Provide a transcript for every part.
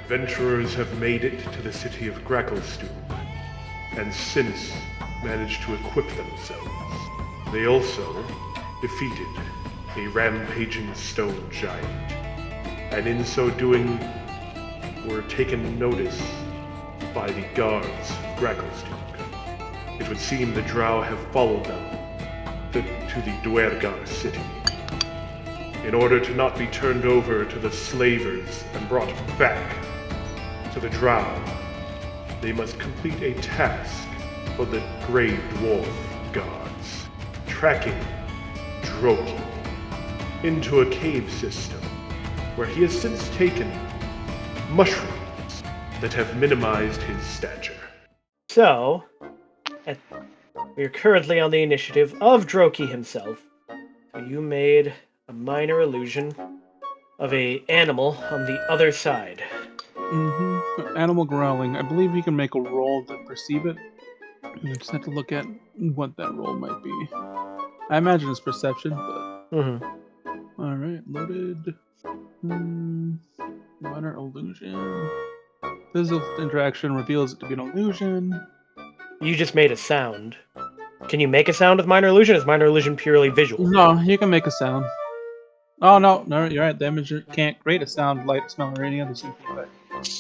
adventurers have made it to the city of Gracklestone, and since managed to equip themselves. They also defeated a rampaging stone giant, and in so doing were taken notice by the guards of Gracklestone. It would seem the drow have followed them to the Duergar city. In order to not be turned over to the slavers and brought back to the drow, they must complete a task for the Grey Dwarf guards, tracking Droki into a cave system where he has since taken mushrooms that have minimized his stature. So, we are currently on the initiative of Droki himself. So you made a minor illusion of a animal on the other side. Animal growling. I believe you can make a roll to perceive it. You just have to look at what that roll might be. I imagine it's perception, but... Alright, loaded. Minor illusion. Physical interaction reveals it to be an illusion. You just made a sound. Can you make a sound with minor illusion? Is minor illusion purely visual? No, you can make a sound. Oh, no, you're right. The imager can't create a sound, light, smell, or any other something like that.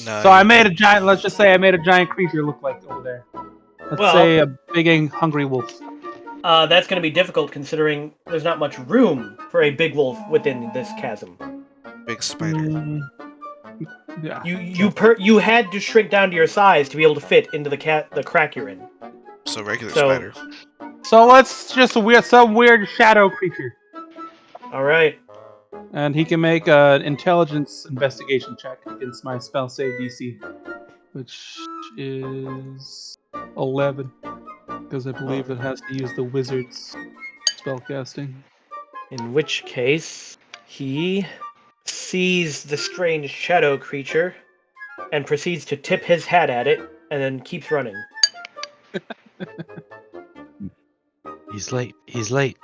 No, So I made a giant, let's just say I made a giant creature look like over there. Let's say a big, hungry wolf. That's going to be difficult considering there's not much room for a big wolf within this chasm. big spider. Yeah. You had to shrink down to your size to be able to fit into the crack you're in. So regular spider. So let's just some weird shadow creature. All right. And he can make an intelligence investigation check against my spell save DC, which is 11, because I believe it has to use the wizard's spellcasting. In which case, he sees the strange shadow creature and proceeds to tip his hat at it and then keeps running. He's late. He's late.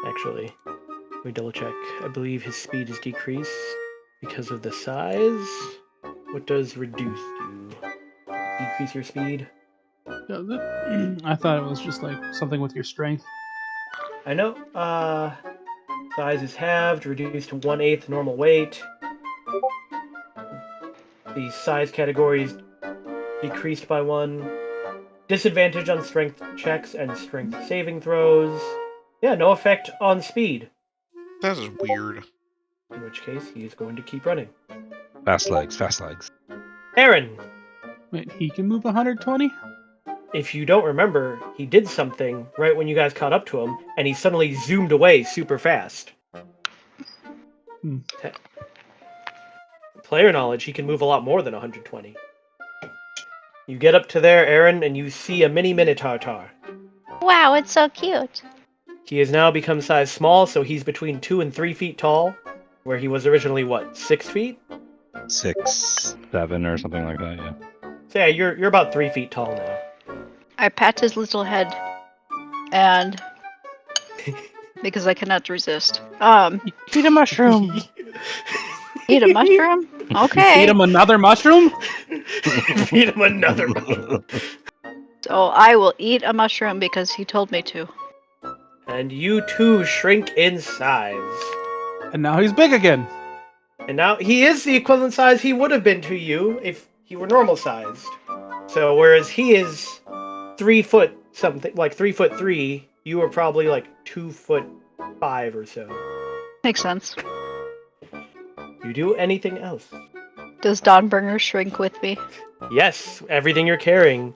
Actually, let me double check. I believe his speed is decreased because of the size. What does reduce do? Decrease your speed? Does it? I thought it was just like something with your strength. I know. Size is halved, reduced to 1/8 normal weight. The size category is decreased by 1. Disadvantage on strength checks and strength saving throws. Yeah, no effect on speed. That is weird. In which case, he is going to keep running. Fast legs, fast legs. Aaron! Wait, he can move 120? If you don't remember, he did something right when you guys caught up to him, and he suddenly zoomed away super fast. Player knowledge, he can move a lot more than 120. You get up to there, Aaron, and you see a mini Minotaur. Wow, it's so cute. He has now become size small, so he's between 2 and 3 feet tall, where he was originally, 6 feet? 6, 7 or something like that, yeah. So yeah, you're about 3 feet tall now. I pat his little head, and because I cannot resist. Eat a mushroom! Eat a mushroom? Okay. Feed him another mushroom? Feed him another mushroom. So I will eat a mushroom because he told me to. And you too shrink in size. And now he's big again. And now he is the equivalent size he would have been to you if he were normal sized. So whereas he is 3 foot something, like 3'3", you were probably like 2'5" or so. Makes sense. You do anything else? Does Dawnbringer shrink with me? Yes, everything you're carrying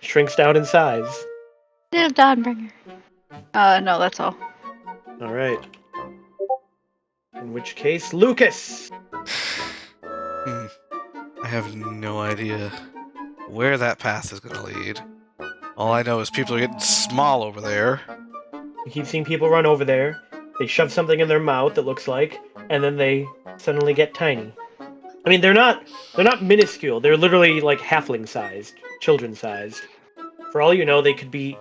shrinks down in size. Little Dawnbringer. No, that's all. All right. In which case, Lucas. I have no idea where that path is going to lead. All I know is people are getting small over there. You keep seeing people run over there. They shove something in their mouth that looks like, and then they suddenly get tiny. I mean, they're not minuscule. They're literally like halfling-sized, children-sized. For all you know, they could be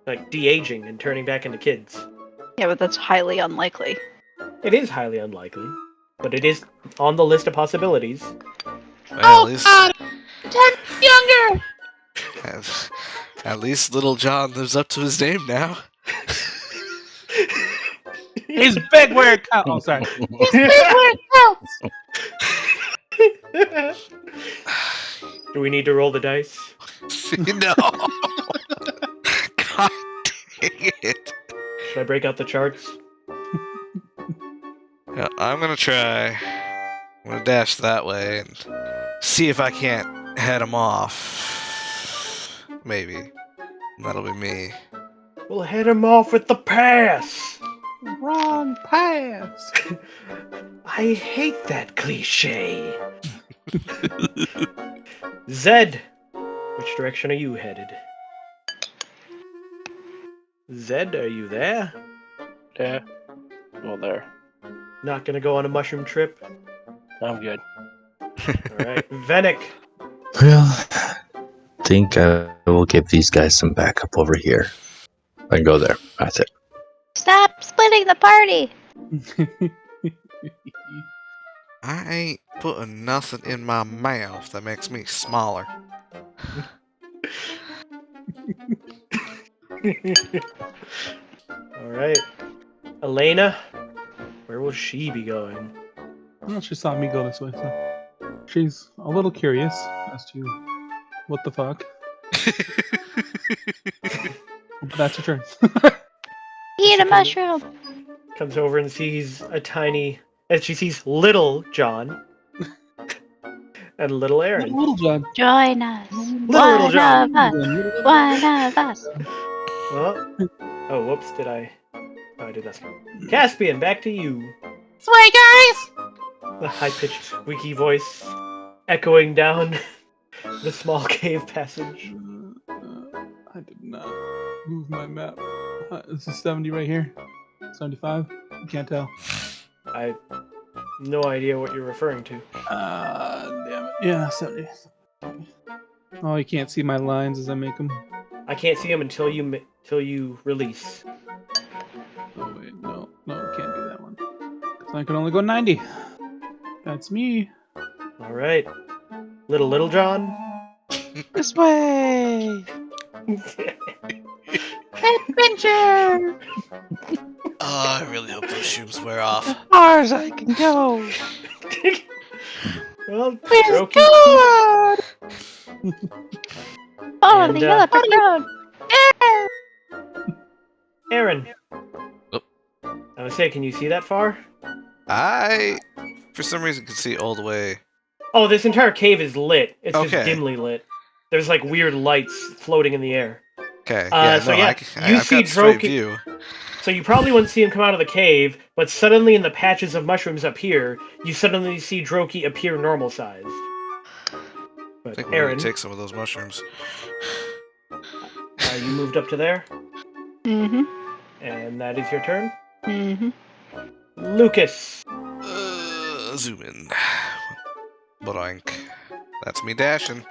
like de-aging and turning back into kids. Yeah, but that's highly unlikely. It is highly unlikely. but it is on the list of possibilities. Well, at least, God! 10 younger! at least Little John lives up to his name now. He's big where it counts. Oh, sorry. He's big where it counts! Do we need to roll the dice? No. God dang it. Should I break out the charts? Yeah, I'm gonna try. I'm gonna dash that way and see if I can't head him off. Maybe. That'll be me. We'll head him off with the pass. Wrong pass. I hate that cliche. Zed, which direction are you headed? Zed, are you there? Yeah. Well, there. Not gonna go on a mushroom trip? I'm good. Alright. Venick. Well, think I will give these guys some backup over here. And go there. That's it. Stop splitting the party! I ain't putting nothing in my mouth that makes me smaller. Alright. Elena, where will she be going? Well, she saw me go this way, so she's a little curious as to what the fuck. But that's your turn. Eat a mushroom! Comes over and sees a tiny... And she sees little John. And little Aaron. Little John. Join us! Little One John. of us! One of us! Oh, whoops, did I... Oh, I did that. Caspian, back to you. Swear, guys! The high-pitched squeaky voice echoing down the small cave passage. I did not move my map. This is 70 right here. 75? You can't tell. I have no idea what you're referring to. Damn it. Yeah, 70. Oh, you can't see my lines as I make them. I can't see them until you release. Oh, wait. No, can't do that one. 'Cause I can only go 90. That's me. All right, little John. This way! Adventure! Oh, I really hope those shrooms wear off. Far as I can go! Well, With Droki. God! Follow And, the yellow brick road! Aaron. Oh. I was say, can you see that far? I, for some reason, can see all the way. Oh, this entire cave is lit. It's Okay. just dimly lit. There's like weird lights floating in the air. Okay. So yeah, you I've see got straight Droki- view. So you probably wouldn't see him come out of the cave, but suddenly in the patches of mushrooms up here, you suddenly see Droki appear normal sized. I But think we're Aaron, gonna take some of those mushrooms. you moved up to there, Mm-hmm. and that is your turn. Mm-hmm. Lucas. Zoom in. Boink. That's me dashing.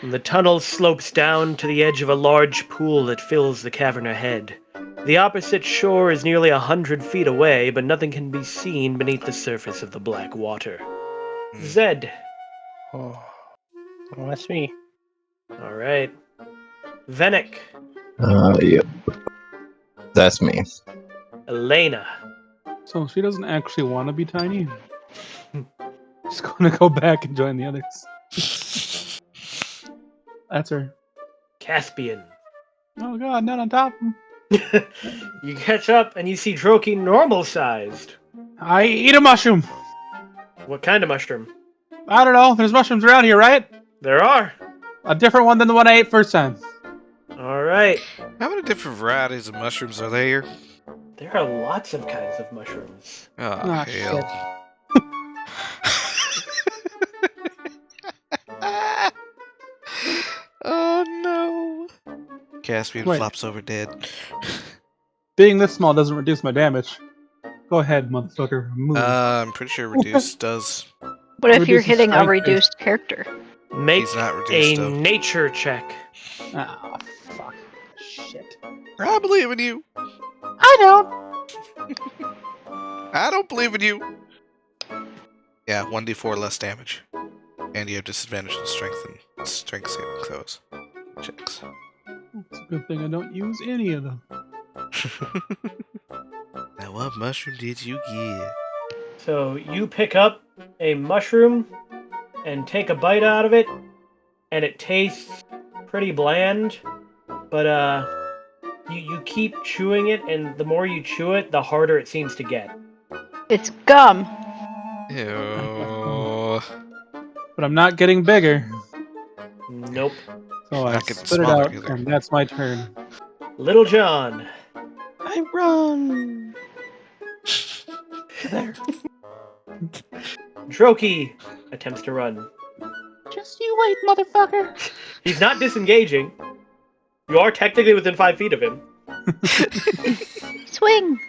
The tunnel slopes down to the edge of a large pool that fills the cavern ahead. The opposite shore is nearly 100 feet away, but nothing can be seen beneath the surface of the black water. Zed. Oh, well, that's me. All right. Venick. Yep. That's me. Elena. So she doesn't actually want to be tiny. She's going to go back and join the others. That's her. Caspian. Oh god, not on top. You catch up and you see Droki normal sized. I eat a mushroom. What kind of mushroom? I don't know. There's mushrooms around here, right? There are. A different one than the one I ate first time. All right. How many different varieties of mushrooms are there here? There are lots of kinds of mushrooms. Oh, Ah, hell. Oh no. Caspian Wait. flops over dead. Being this small doesn't reduce my damage. Go ahead, motherfucker. Move. I'm pretty sure reduce does. What if you're Reduces hitting a strength reduced character? Make He's not a reduced though. nature check. Ah, fuck. Shit. I believe in you. I don't. I don't believe in you. Yeah, 1d4 less damage. And you have disadvantage on strength saving throws. Checks. It's a good thing I don't use any of them. Now, what mushroom did you get? So you pick up a mushroom and take a bite out of it, and it tastes pretty bland, but you keep chewing it, and the more you chew it, the harder it seems to get. It's gum. Ew. But I'm not getting bigger. Nope. So I Not getting spit it smaller out, either. and that's my turn. Little John. I run. There. Droki attempts to run. Just you wait, motherfucker. He's not disengaging. You are technically within 5 feet of him. Swing.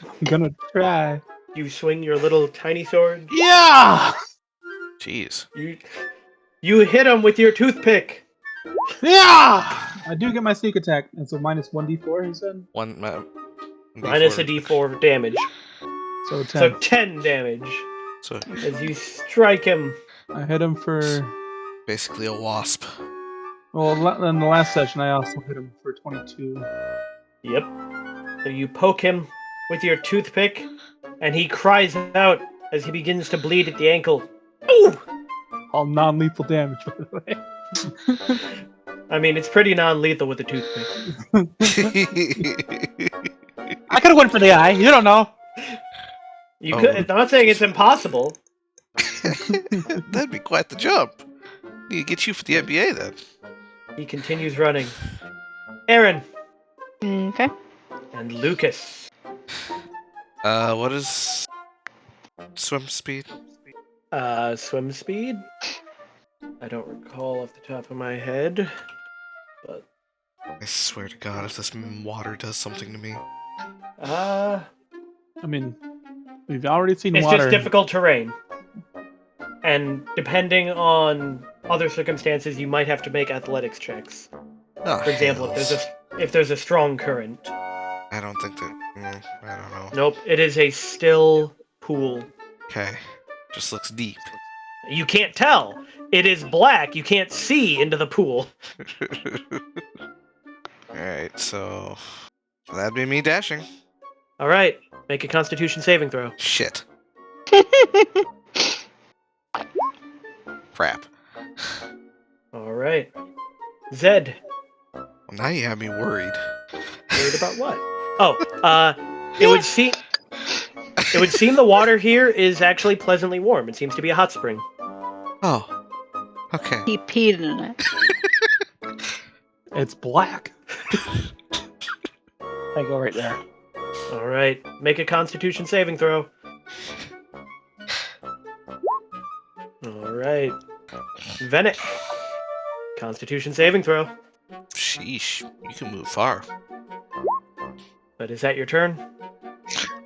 I'm gonna try. You swing your little tiny sword. Yeah! Jeez. You hit him with your toothpick. Yeah! I do get my sneak attack, and so minus 1d4, he said? Minus a d4 damage. So 10. So 10 damage So as you strike him. I hit him for... basically a wasp. Well, in the last session, I also hit him for 22. Yep. So you poke him with your toothpick, and he cries out as he begins to bleed at the ankle. Ooh! All non-lethal damage, by the way. I mean, it's pretty non-lethal with a toothpick. I could've went for the eye, you don't know. You could. I'm not saying it's impossible. That'd be quite the jump. Need to get you for the NBA then. He continues running. Aaron Okay. and Lucas. What is swim speed? Swim speed? I don't recall off the top of my head, but I swear to God, if this water does something to me. I mean, we've already seen it's water. just difficult terrain. And depending on other circumstances, you might have to make athletics checks. Oh, For example, hells. if there's a strong current. I don't think that. I don't know. Nope, it is a still pool. Okay, just looks deep. You can't tell. It is black. You can't see into the pool. Alright, so that'd be me dashing. All right, make a Constitution saving throw. Shit. Crap. All right, Zed. Well, now you have me worried. Worried about what? Oh, it would seem the water here is actually pleasantly warm. It seems to be a hot spring. Oh. Okay. He peed in it. It's black. I go right there. All right, make a Constitution saving throw. All right, Venick. Constitution saving throw. Sheesh. You can move far. But is that your turn?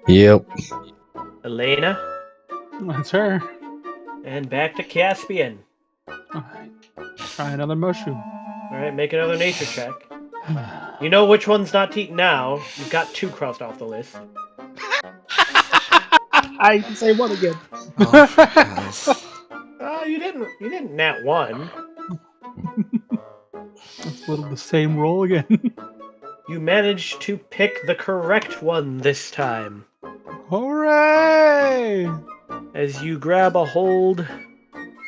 Yep. Elena, That's her. and back to Caspian. Alright. Try another mushroom. All right, make another nature check. You know which one's not eaten now. You've got 2 crossed off the list. I can say one again. Oh, for hells. You didn't nat 1. It's a little the same roll again. You managed to pick the correct one this time. Hooray! As you grab a hold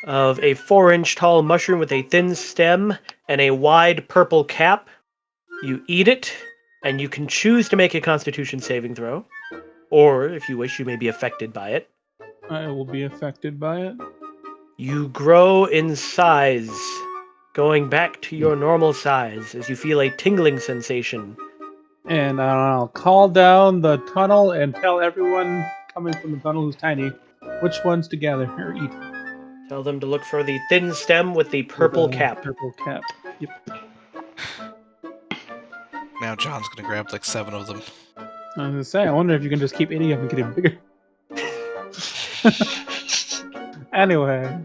of a 4-inch tall mushroom with a thin stem and a wide purple cap, you eat it, and you can choose to make a Constitution saving throw. Or, if you wish, you may be affected by it. I will be affected by it. You grow in size, going back to your normal size as you feel a tingling sensation. And I'll call down the tunnel and tell everyone coming from the tunnel who's tiny which ones to gather or eat. Tell them to look for the thin stem with the purple The cap. Purple cap. Yep. Now John's gonna grab like 7 of them. I was gonna say, I wonder if you can just keep eating them and getting bigger. Anyway.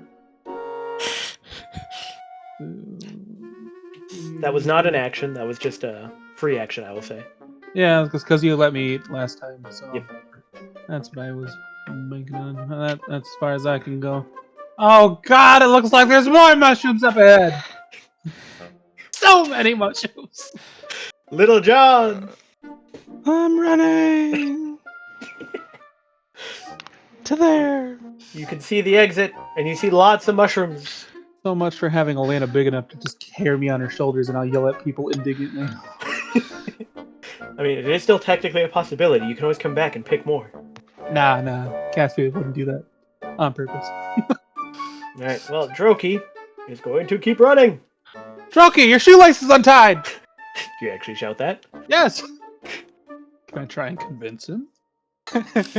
That was not an action, that was just a free action, I will say. Yeah, because you let me eat last time, so Yep. that's what I was That's as far as I can go. Oh god, it looks like there's more mushrooms up ahead! So many mushrooms! Little John! I'm running to there. You can see the exit, and you see lots of mushrooms. So much for having Elena big enough to just carry me on her shoulders and I'll yell at people indignantly. I mean, it is still technically a possibility. You can always come back and pick more. Nah, Caspian wouldn't do that. On purpose. Alright, well, Droki is going to keep running. Droki, your shoelace is untied! Do you actually shout that? Yes! Can I try and convince him?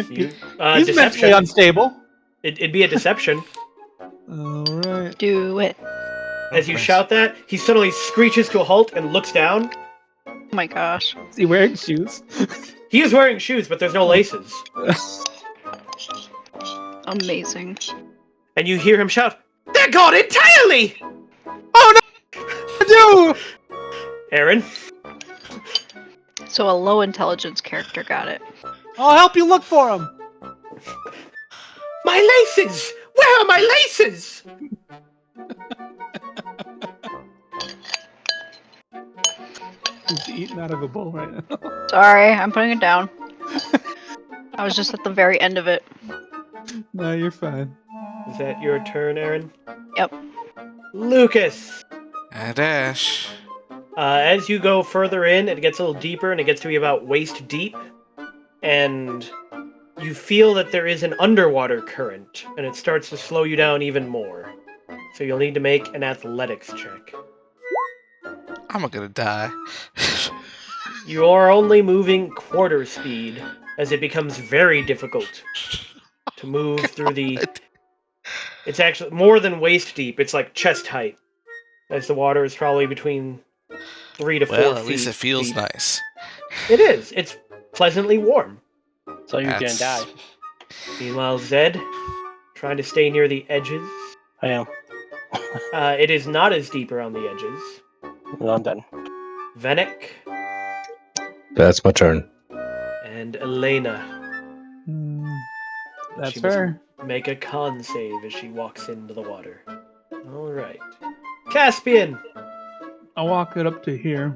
You, He's mentally unstable. It'd be a deception. Alright. Do it. As you shout that, he suddenly screeches to a halt and looks down. Oh my gosh. Is he wearing shoes? He is wearing shoes, but there's no laces. Amazing. And you hear him shout, "They're gone entirely!" Oh no! Aaron? So a low intelligence character got it. I'll help you look for him! My laces! Where are my laces? He's eating out of a bowl right now. Sorry, I'm putting it down. I was just at the very end of it. No, you're fine. Is that your turn, Aaron? Yep. Lucas! And Ash. As you go further in, it gets a little deeper, and it gets to be about waist deep. And you feel that there is an underwater current, and it starts to slow you down even more. So you'll need to make an athletics check. I'm gonna die. You are only moving quarter speed, as it becomes very difficult to move through the... It's actually more than waist deep, it's like chest height, as the water is probably between 3 to 4 feet. Well, at least it feels deep. nice. It is. It's pleasantly warm. So you're gonna That's- die. Meanwhile, Zed, trying to stay near the edges. I am. It is not as deep around the edges. No, I'm done. Venek That's my turn. and Elena. That's She must fair. Make a con save as she walks into the water. Alright. Caspian! I'll walk it up to here.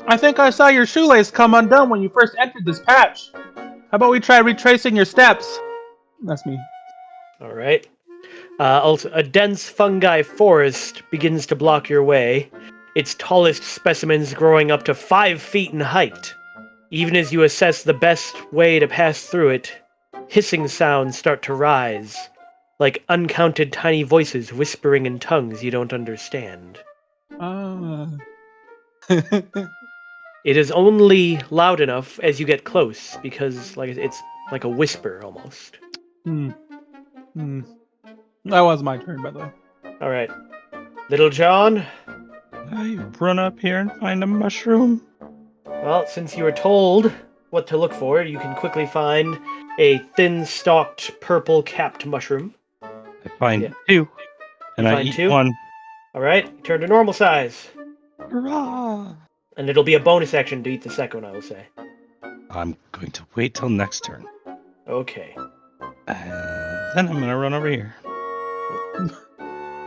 I think I saw your shoelace come undone when you first entered this patch. How about we try retracing your steps? That's me. Alright. Also, a dense fungi forest begins to block your way, its tallest specimens growing up to 5 feet in height. Even as you assess the best way to pass through it, hissing sounds start to rise, like uncounted tiny voices whispering in tongues you don't understand. Ah. It is only loud enough as you get close, because it's like a whisper almost. That was my turn, by the way. Alright. Little John? I run up here and find a mushroom. Well, since you were told what to look for, you can quickly find a thin-stalked, purple-capped mushroom. I find Yeah. 2. And You I find eat 2? 1. Alright, turn to normal size. Hurrah! And it'll be a bonus action to eat the second one, I will say. I'm going to wait till next turn. Okay. And then I'm gonna run over here.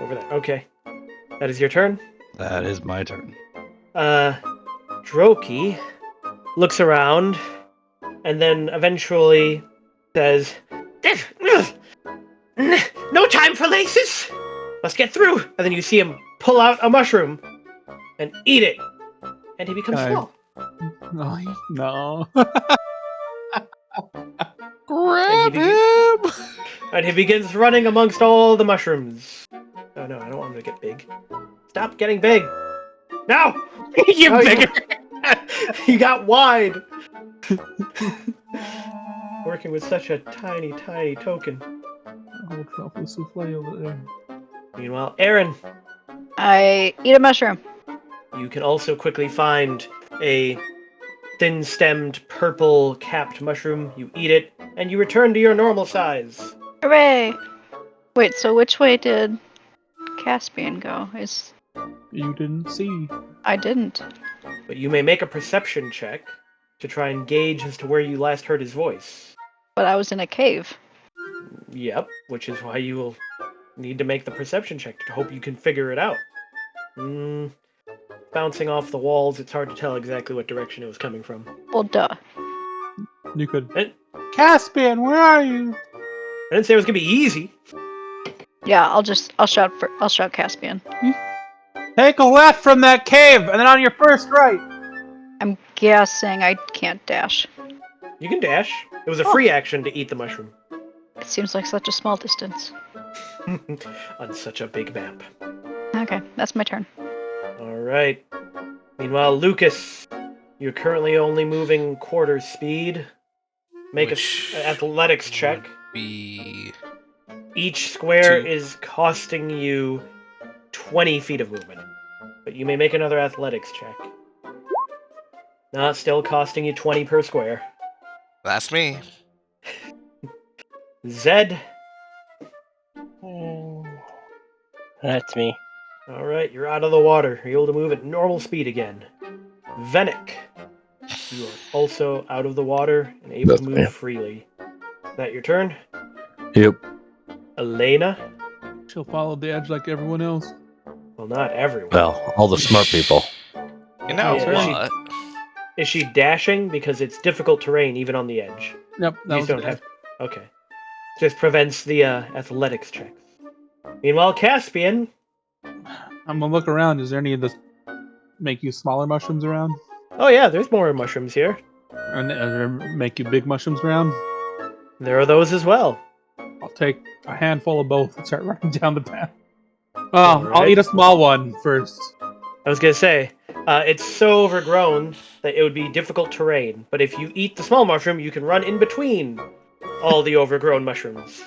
Over there. Okay. That is your turn? That is my turn. Droki looks around and then eventually says, "No time for laces! Let's get through!" And then you see him pull out a mushroom and eat it. And he becomes Okay. small. No. Grab And him! And he begins running amongst all the mushrooms. Oh no, I don't want him to get big. Stop getting big! No! You're No, bigger. He got wide! Working with such a tiny, tiny token. Whole truffle souffle over there. Meanwhile, Aaron, I eat a mushroom. you can also quickly find a thin-stemmed, purple-capped mushroom. You eat it, and you return to your normal size. Hooray! Wait, so which way did Caspian go? You didn't see. I didn't. But you may make a perception check to try and gauge as to where you last heard his voice. But I was in a cave. Yep, which is why you will need to make the perception check to hope you can figure it out. Bouncing off the walls, it's hard to tell exactly what direction it was coming from. Well, duh. You could. And Caspian, where are you? I didn't say it was gonna be easy. Yeah, I'll shout Caspian. Take a left from that cave, and then on your first right. I'm guessing I can't dash. You can dash. It was a free action to eat the mushroom. It seems like such a small distance. On such a big map. Okay, that's my turn. Alright. Meanwhile, Lucas, you're currently only moving quarter speed. Make an athletics check. Be Each square 2. is costing you 20 feet of movement. But you may make another athletics check. Still costing you 20 per square. That's me. Zed. That's me. Alright, you're out of the water. You're able to move at normal speed again. Venick. You are also out of the water and able That's to move me. freely. Is that your turn? Yep. Elena? She'll follow the edge like everyone else. Well, not everyone. Well, all the smart people. You know Yeah, what? Is she dashing? Because it's difficult terrain even on the edge. Yep, that You was don't it. have. Okay. Just prevents the athletics checks. Meanwhile, Caspian. I'm gonna look around. Is there any of the make you smaller mushrooms around? Oh yeah, there's more mushrooms here. And there make you big mushrooms around? There are those as well. I'll take a handful of both and start running down the path. Oh, I'll Alright. eat a small one first. I was gonna say, it's so overgrown that it would be difficult terrain. But if you eat the small mushroom, you can run in between all the overgrown mushrooms.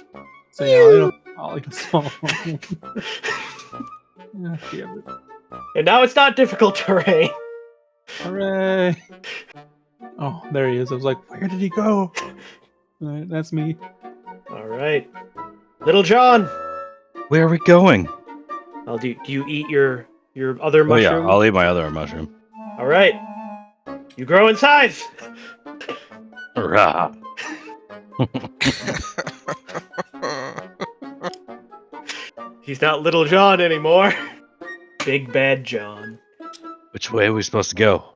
So yeah, I'll eat a small one. Damn it. And now it's not difficult terrain. Hooray! Oh, there he is. I was like, where did he go? Alright, that's me. All right, Little John. Where are we going? Do you eat your other Oh mushroom? yeah, I'll eat my other mushroom. All right. You grow in size. Hurrah! He's not Little John anymore. Big Bad John. Which way are we supposed to go?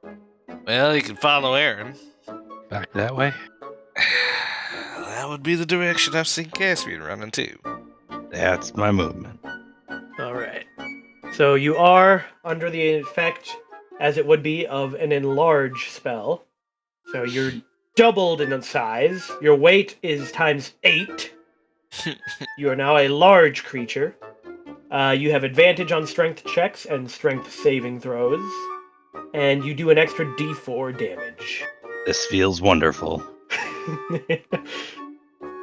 Well, you can follow Aaron. Back that way? That would be the direction I've seen Caspian running to. That's my movement. All right. So you are under the effect, as it would be, of an enlarge spell. So you're doubled in size. Your weight is times 8. You are now a large creature. You have advantage on strength checks and strength saving throws. And you do an extra d4 damage. This feels wonderful.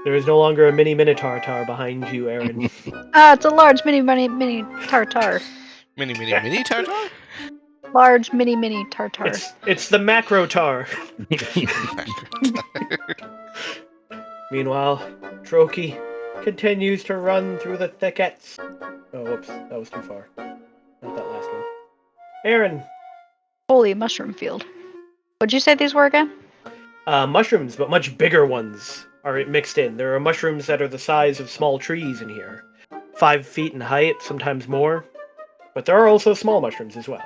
There is no longer a mini Minotaur behind you, Aaron. It's a large mini tartar. Mini tartar? Large mini tartar. It's the macro tar. Meanwhile, Droki continues to run through the thickets. Oh, whoops, that was too far. Not that last one. Aaron. Holy mushroom field. What'd you say these were again? Mushrooms, but much bigger ones are mixed in. There are mushrooms that are the size of small trees in here. 5 feet in height, sometimes more. But there are also small mushrooms as well.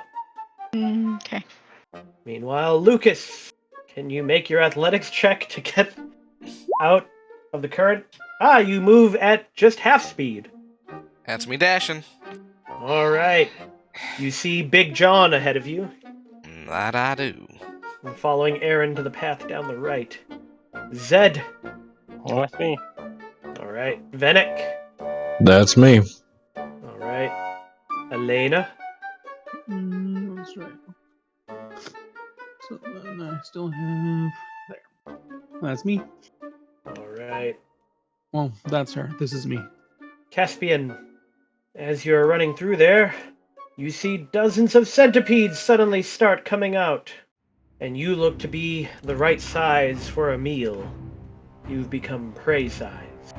Okay. Meanwhile, Lucas, can you make your athletics check to get out of the current? You move at just half speed. That's me dashing. All right. You see Big John ahead of you. That I do. I'm following Aaron to the path down the right. Zed. With me. All right. Venick. That's me. All right. Elena. That's right. So then I still have there. That's me. All right. Well, that's her. This is me. Caspian. As you're running through there, you see dozens of centipedes suddenly start coming out. And you look to be the right size for a meal. You've become prey size.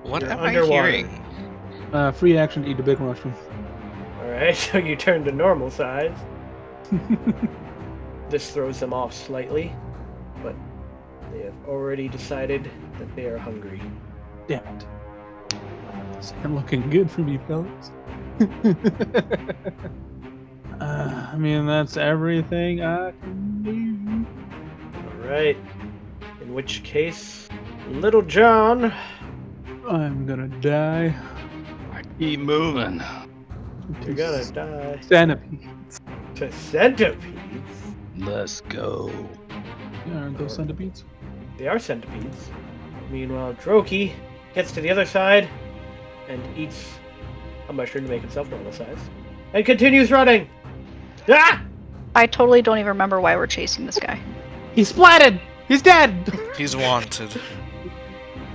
What You're am underwater. I hearing? Free action to eat a big mushroom. Alright, so you turn to normal size. This throws them off slightly, but They have already decided that they are hungry. Damn it. This ain't looking good for me, fellas. I mean, that's everything I can Alright. In which case, Little John. do. I'm gonna die. Keep moving. You're gonna die. Centipede. To centipedes? Let's go. Yeah, aren't those centipedes? They are centipedes. Meanwhile, Droki gets to the other side and eats a mushroom to make himself normal size. And continues running! Ah! I totally don't even remember why we're chasing this guy. He's splatted! He's dead! He's wanted.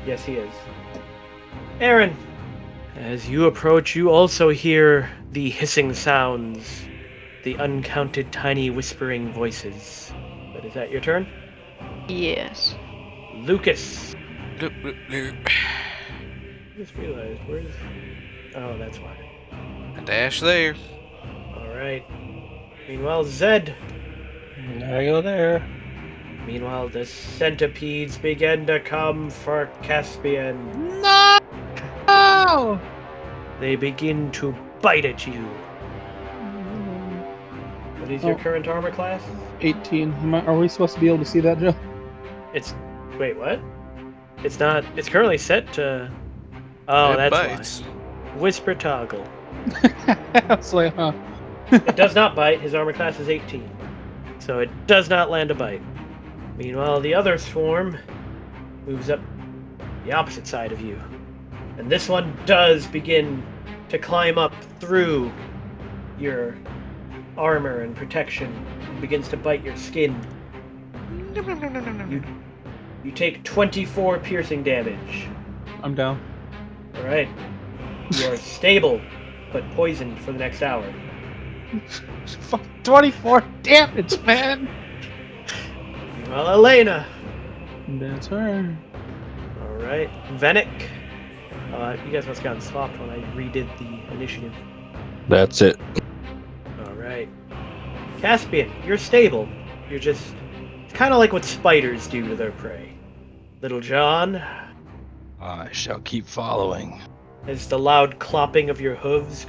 Yes, he is. Aaron, as you approach, you also hear the hissing sounds, the uncounted tiny whispering voices. But is that your turn? Yes. Lucas. Look, look, look. I just realized, where's... Oh, that's why. A dash there. Alright. Meanwhile, Zed. I go there. Meanwhile, the centipedes begin to come for Caspian. No! They begin to bite at you. What is your Oh. current armor class? 18. Are we supposed to be able to see that, Joe? It's... Wait, what? It's not... It's currently set to... Oh, It that's bites. why. Whisper toggle. I was like, huh. It does not bite. His armor class is 18. So it does not land a bite. Meanwhile, the other swarm moves up the opposite side of you. And this one does begin to climb up through your armor and protection and begins to bite your skin. You take 24 piercing damage. I'm down. Alright. You are stable, but poisoned for the next hour. Fuck, 24 damage, man! Well, Elena. That's her. Alright. Venick. You guys must have gotten swapped when I redid the initiative. That's it. Alright. Caspian, you're stable. You're just... It's kind of like what spiders do to their prey. Little John, I shall keep following. as the loud clopping of your hooves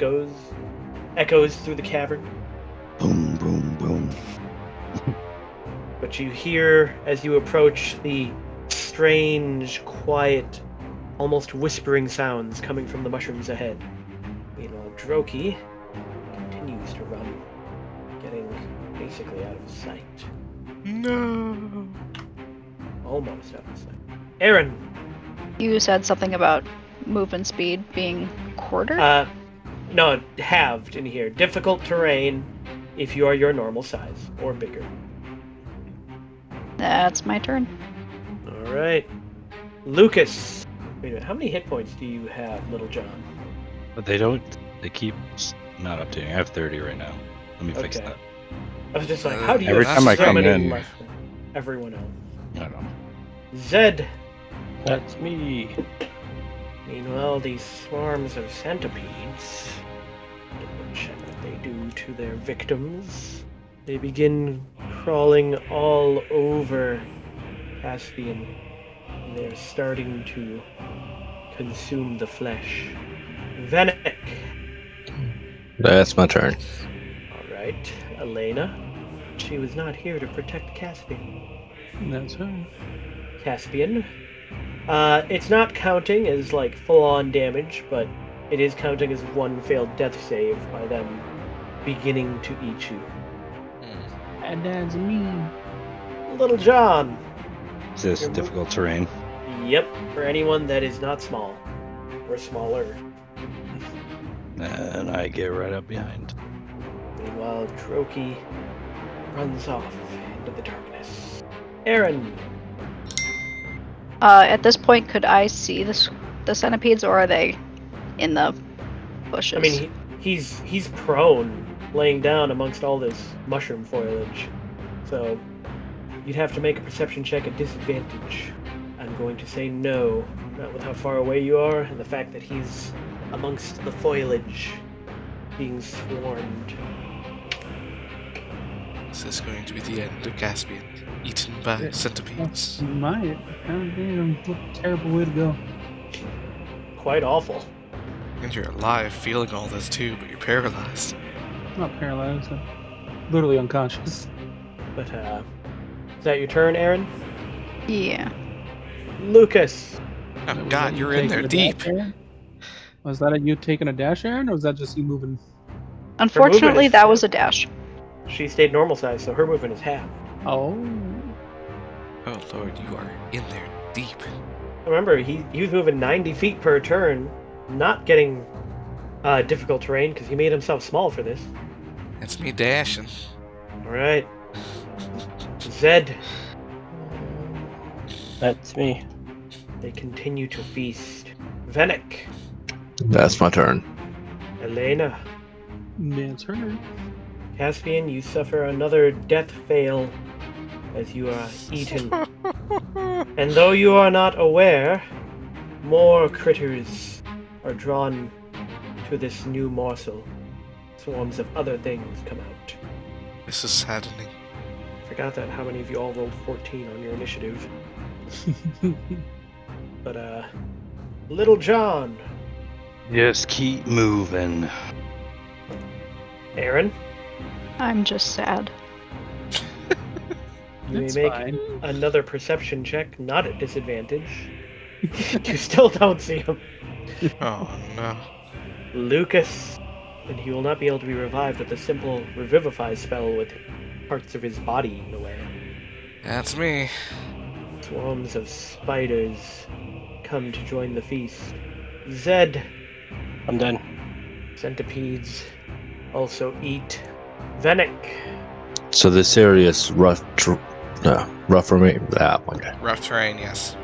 echoes through the cavern. Boom, boom, boom. But you hear, as you approach, the strange, quiet, almost whispering sounds coming from the mushrooms ahead. Meanwhile, Droki continues to run, getting basically out of sight. No. Almost out of sight. Aaron! You said something about movement speed being quartered? No, halved in here. Difficult terrain if you are your normal size, or bigger. That's my turn. Alright. Lucas! Wait a minute, how many hit points do you have, Little John? But they keep not updating. I have 30 right now. Let me fix Okay. that. I was just like, how do you Every have time I so come many in- less than everyone else? I don't know. Zed! That's me. Meanwhile, these swarms of centipedes, double check what they do to their victims. They begin crawling all over Caspian. And they're starting to consume the flesh. Venick! That's my turn. Alright, Elena. She was not here to protect Caspian. That's her. Caspian. It's not counting as like full-on damage, but it is counting as one failed death save by them beginning to eat you. And that's me. Little John. Is this You're difficult terrain? Yep, for anyone that is not small or smaller. And I get right up behind. Meanwhile, Droki runs off into the darkness. Aaron. At this point, could I see the centipedes, or are they in the bushes? I mean, he's prone, laying down amongst all this mushroom foliage. So you'd have to make a perception check at disadvantage. I'm going to say no, not with how far away you are and the fact that he's amongst the foliage being swarmed. Is this going to be the end of Caspian, eaten by centipedes? Might. God damn, what a terrible way to go. Quite awful. And you're alive feeling all this too, but you're paralyzed. I'm not paralyzed. I'm literally unconscious. But, is that your turn, Aaron? Yeah. Lucas. Oh Was god, that you're you in there taking a deep. dash, Aaron? Was that you taking a dash, Aaron, or was that just you moving? Unfortunately, is- that was a dash. She stayed normal size, so her movement is half. Oh. Oh lord, you are in there deep. Remember, he was moving 90 feet per turn, not getting difficult terrain because he made himself small for this. That's me dashing. Alright. Zed. That's me. They continue to feast. Venek. That's my turn. Elena. Man's her. Caspian, you suffer another death fail as you are eaten. And though you are not aware, more critters are drawn to this new morsel. Swarms of other things come out. This is saddening. Forgot that how many of you all rolled 14 on your initiative. But, Little John. Just keep moving. Aaron, I'm just sad. you That's may make fine. another perception check, not at disadvantage. You still don't see him. Oh no. Lucas, and he will not be able to be revived with a simple revivify spell with parts of his body eaten away. That's me. Swarms of spiders come to join the feast. Zed, I'm done. centipedes also eat. Venek, So this area is rough for me. Okay. Rough terrain, yes.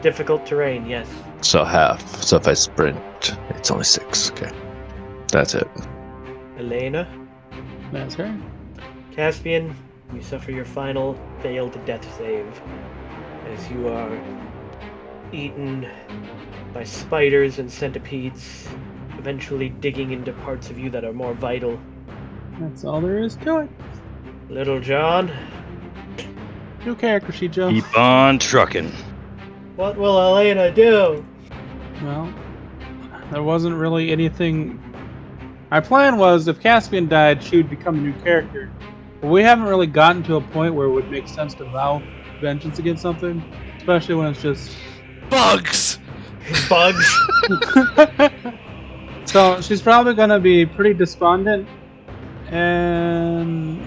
difficult terrain, yes. So half. So if I sprint, it's only 6. Okay. That's it. Elena, That's her. Caspian, you suffer your final failed death save as you are eaten by spiders and centipedes, eventually digging into parts of you that are more vital. That's all there is to it. Little John, New character sheet, Joe. Keep on trucking. what will Elena do? Well, there wasn't really anything. My plan was if Caspian died, she would become a new character. But we haven't really gotten to a point where it would make sense to vow vengeance against something, especially when it's just. Bugs! Bugs. So she's probably gonna be pretty despondent, and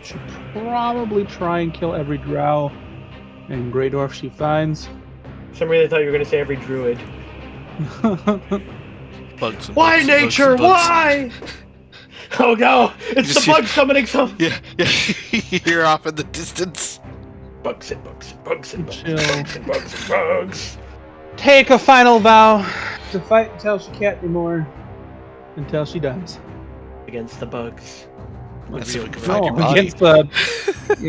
she'll probably try and kill every drow and Grey Dwarf she finds. For some reason I thought you were going to say every druid. Bugs and Why bugs and nature? bugs and bugs. Why? Oh no! It's just the hear- bug summoning some. Yeah, you're off in the distance. Bugs and bugs and bugs and bugs Chill. and bugs and bugs and bugs. Take a final vow to fight until she can't anymore, until she dies. Against the bugs. Let's see if we can No, find your body.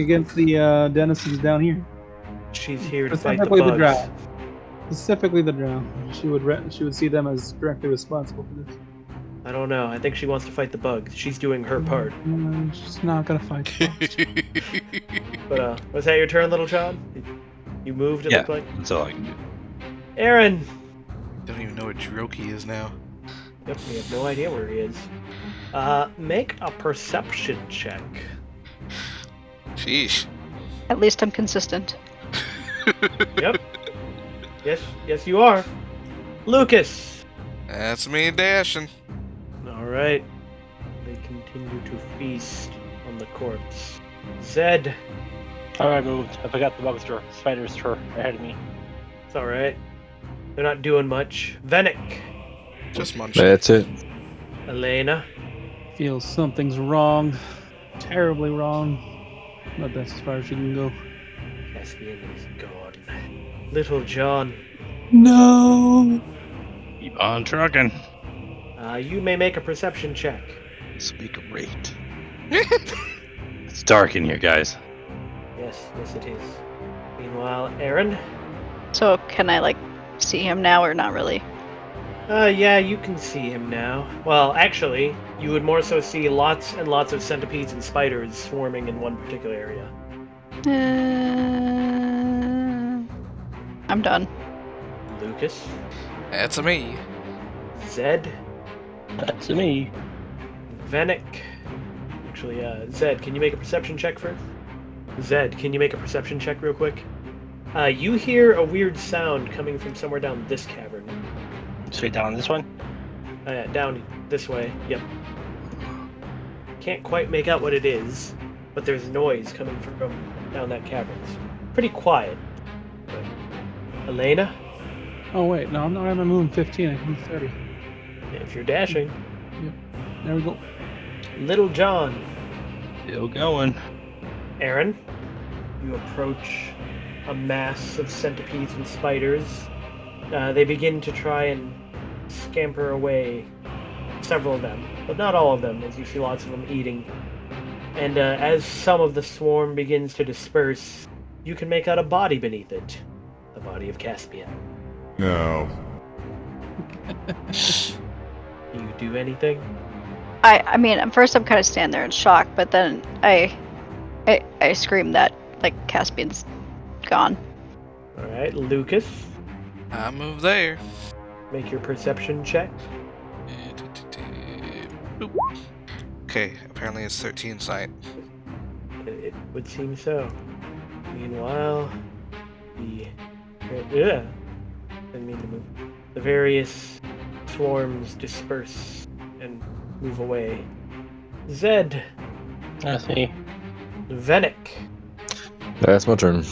Against the denizens down here. She's here to fight the Specifically the bugs. drow. Specifically the drow. She would see them as directly responsible for this. I don't know. I think she wants to fight the bugs. She's doing her part. She's not gonna fight the bugs. But was that your turn, Little John? You moved, it Yeah. looked like? That's all I can do. Aaron! Don't even know where Droki is now. Yep, we have no idea where he is. Make a perception check. Sheesh. At least I'm consistent. Yep. Yes, you are. Lucas! That's me dashing. Alright. They continue to feast on the corpse. Zed! Alright, moved. I forgot the bugs were spiders were ahead of me. It's alright. They're not doing much. Venek! Just munching. That's it. Elena. Feels something's wrong. Terribly wrong. But that's as far as she can go. Caspian is gone. Little John. No. Keep on trucking. You may make a perception check. Speak of rate. It's dark in here, guys. Yes, it is. Meanwhile, Aaron. So can I see him now or not really? Yeah, you can see him now. Well, actually, you would more so see lots and lots of centipedes and spiders swarming in one particular area. I'm done. Lucas, That's me. Zed, That's me. Venick. Actually, Zed, can you make a perception check first? Zed, can you make a perception check real quick? You hear a weird sound coming from somewhere down this cavern. Straight down this one. Down this way. Yep. Can't quite make out what it is, but there's noise coming from down that cavern. It's pretty quiet. But Elena, Oh wait, no, I'm not. I'm moving 15. I can move 30. if you're dashing. There we go. Little John, Still going. Aaron, you approach a mass of centipedes and spiders. They begin to try and scamper away, several of them, but not all of them, as you see lots of them eating. And as some of the swarm begins to disperse, you can make out a body beneath it. The body of Caspian. No. You do anything? I mean, at first I'm kind of standing there in shock, but then I scream that, like, Caspian's gone. Alright, Lucas, I move there. make your perception check. Boop. Okay, apparently it's 13 sight. It would seem so. Meanwhile, yeah, didn't mean to move. The various swarms disperse and move away. Zed, That's me. Venick, That's my turn.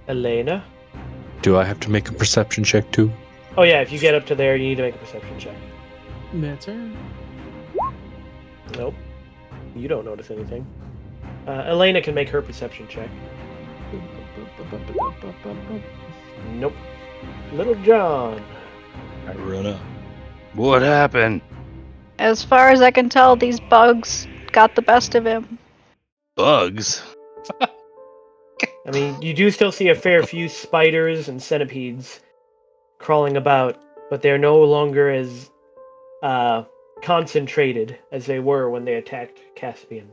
Elena. Do I have to make a perception check too? Oh yeah, if you get up to there, you need to make a perception check. That's her. Nope. You don't notice anything. Elena can make her perception check. Nope. Little John. I run up. What happened? As far as I can tell, these bugs got the best of him. Bugs? I mean, you do still see a fair few spiders and centipedes crawling about, but they're no longer as concentrated as they were when they attacked Caspian.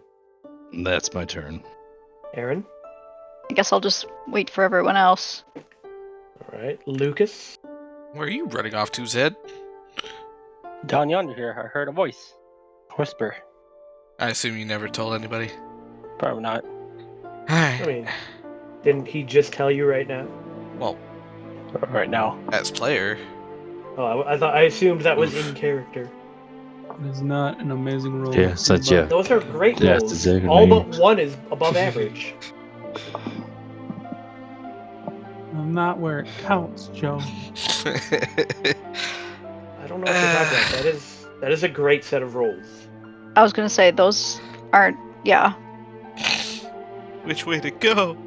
That's my turn. Aaron? I guess I'll just wait for everyone else. Alright. Lucas? Where are you running off to, Zed? Down yonder here, I heard a voice. Whisper. I assume you never told anybody. Probably not. I mean, didn't he just tell you right now? Well, Right now. as player. Oh, I assumed that was in character. It is not an amazing roll. Yeah, such a. Those are great Yeah, rolls. it's exactly All right. but one is above average. I'm not where it counts, Joe. I don't know what you're talking about. That is a great set of rolls. I was gonna say, those aren't, yeah. Which way to go?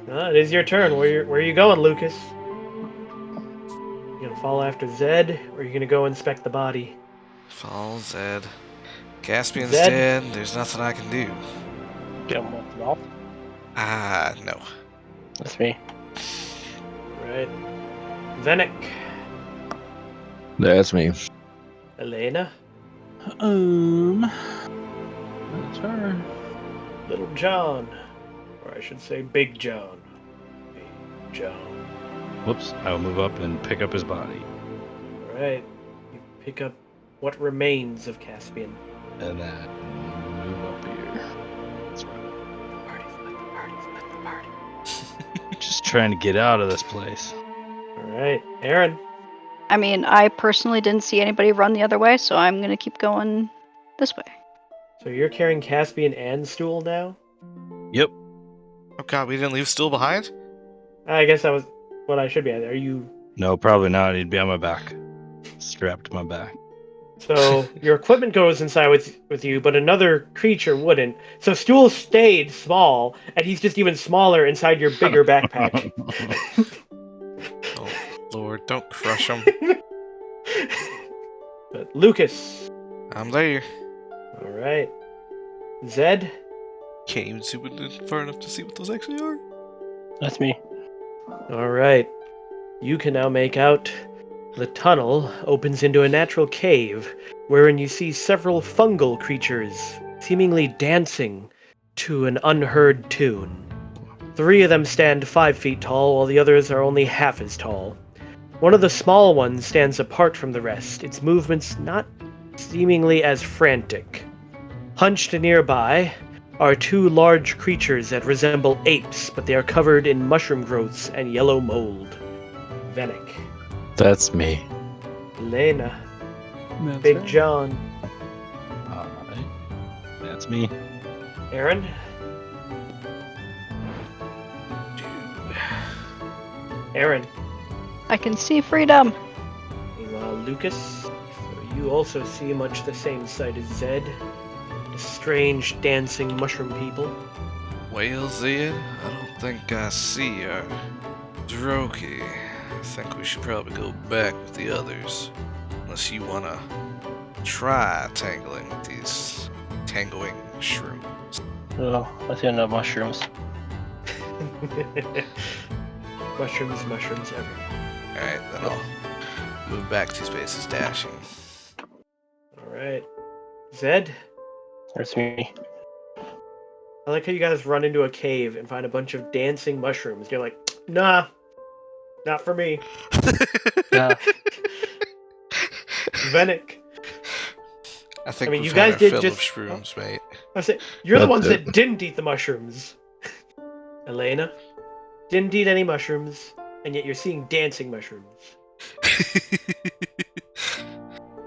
It is your turn. Where are you going, Lucas? You gonna follow after Zed, or are you gonna go inspect the body? Follow Zed. Caspian's Zed? dead. There's nothing I can do. Get him off the mouth. No. That's me. Right. Venick. That's me. Elena. That's her. Little John. Or I should say Big John. Big John. Whoops. I will move up and pick up his body. Alright. You pick up what remains of Caspian. And then move up here. That's right. Let the party. Just trying to get out of this place. Alright. Aaron. I mean, I personally didn't see anybody run the other way, so I'm gonna keep going this way. So you're carrying Caspian and Stool now? Yep. Oh god, we didn't leave Stool behind? I guess that was what I should be at. Are you... No, probably not. He'd be on my back. Strapped to my back. So your equipment goes inside with you, but another creature wouldn't. So Stool stayed small, and he's just even smaller inside your bigger backpack. Oh lord, don't crush him. But Lucas. I'm there. Alright. Zed. Can't even zoom in far enough to see what those actually are. That's me. Alright. You can now make out The tunnel opens into a natural cave, wherein you see several fungal creatures seemingly dancing to an unheard tune. 3 of them stand 5 feet tall, while the others are only half as tall. One of the small ones stands apart from the rest, its movements not seemingly as frantic. Hunched nearby are 2 large creatures that resemble apes, but they are covered in mushroom growths and yellow mold. Venek. That's me. Lena. That's Big right. John. Alright. That's me. Aaron. Aaron. I can see freedom. Meanwhile, Lucas. So you also see much the same sight as Zed. The strange dancing mushroom people. Well, Zed, I don't think I see our Droki. I think we should probably go back with the others. Unless you wanna try tangling with these tangling shrooms. Oh, let's get enough mushrooms. mushrooms everywhere. Alright, then I'll move back 2 spaces, dashing. Alright. Zed? That's me. I like how you guys run into a cave and find a bunch of dancing mushrooms. You're like, nah, not for me. Yeah. Venek. I think I mean, we've you guys had our did fill just- of shrooms, mate. I say, you're the That's ones it. that didn't eat the mushrooms. Elena? Didn't eat any mushrooms, and yet you're seeing dancing mushrooms.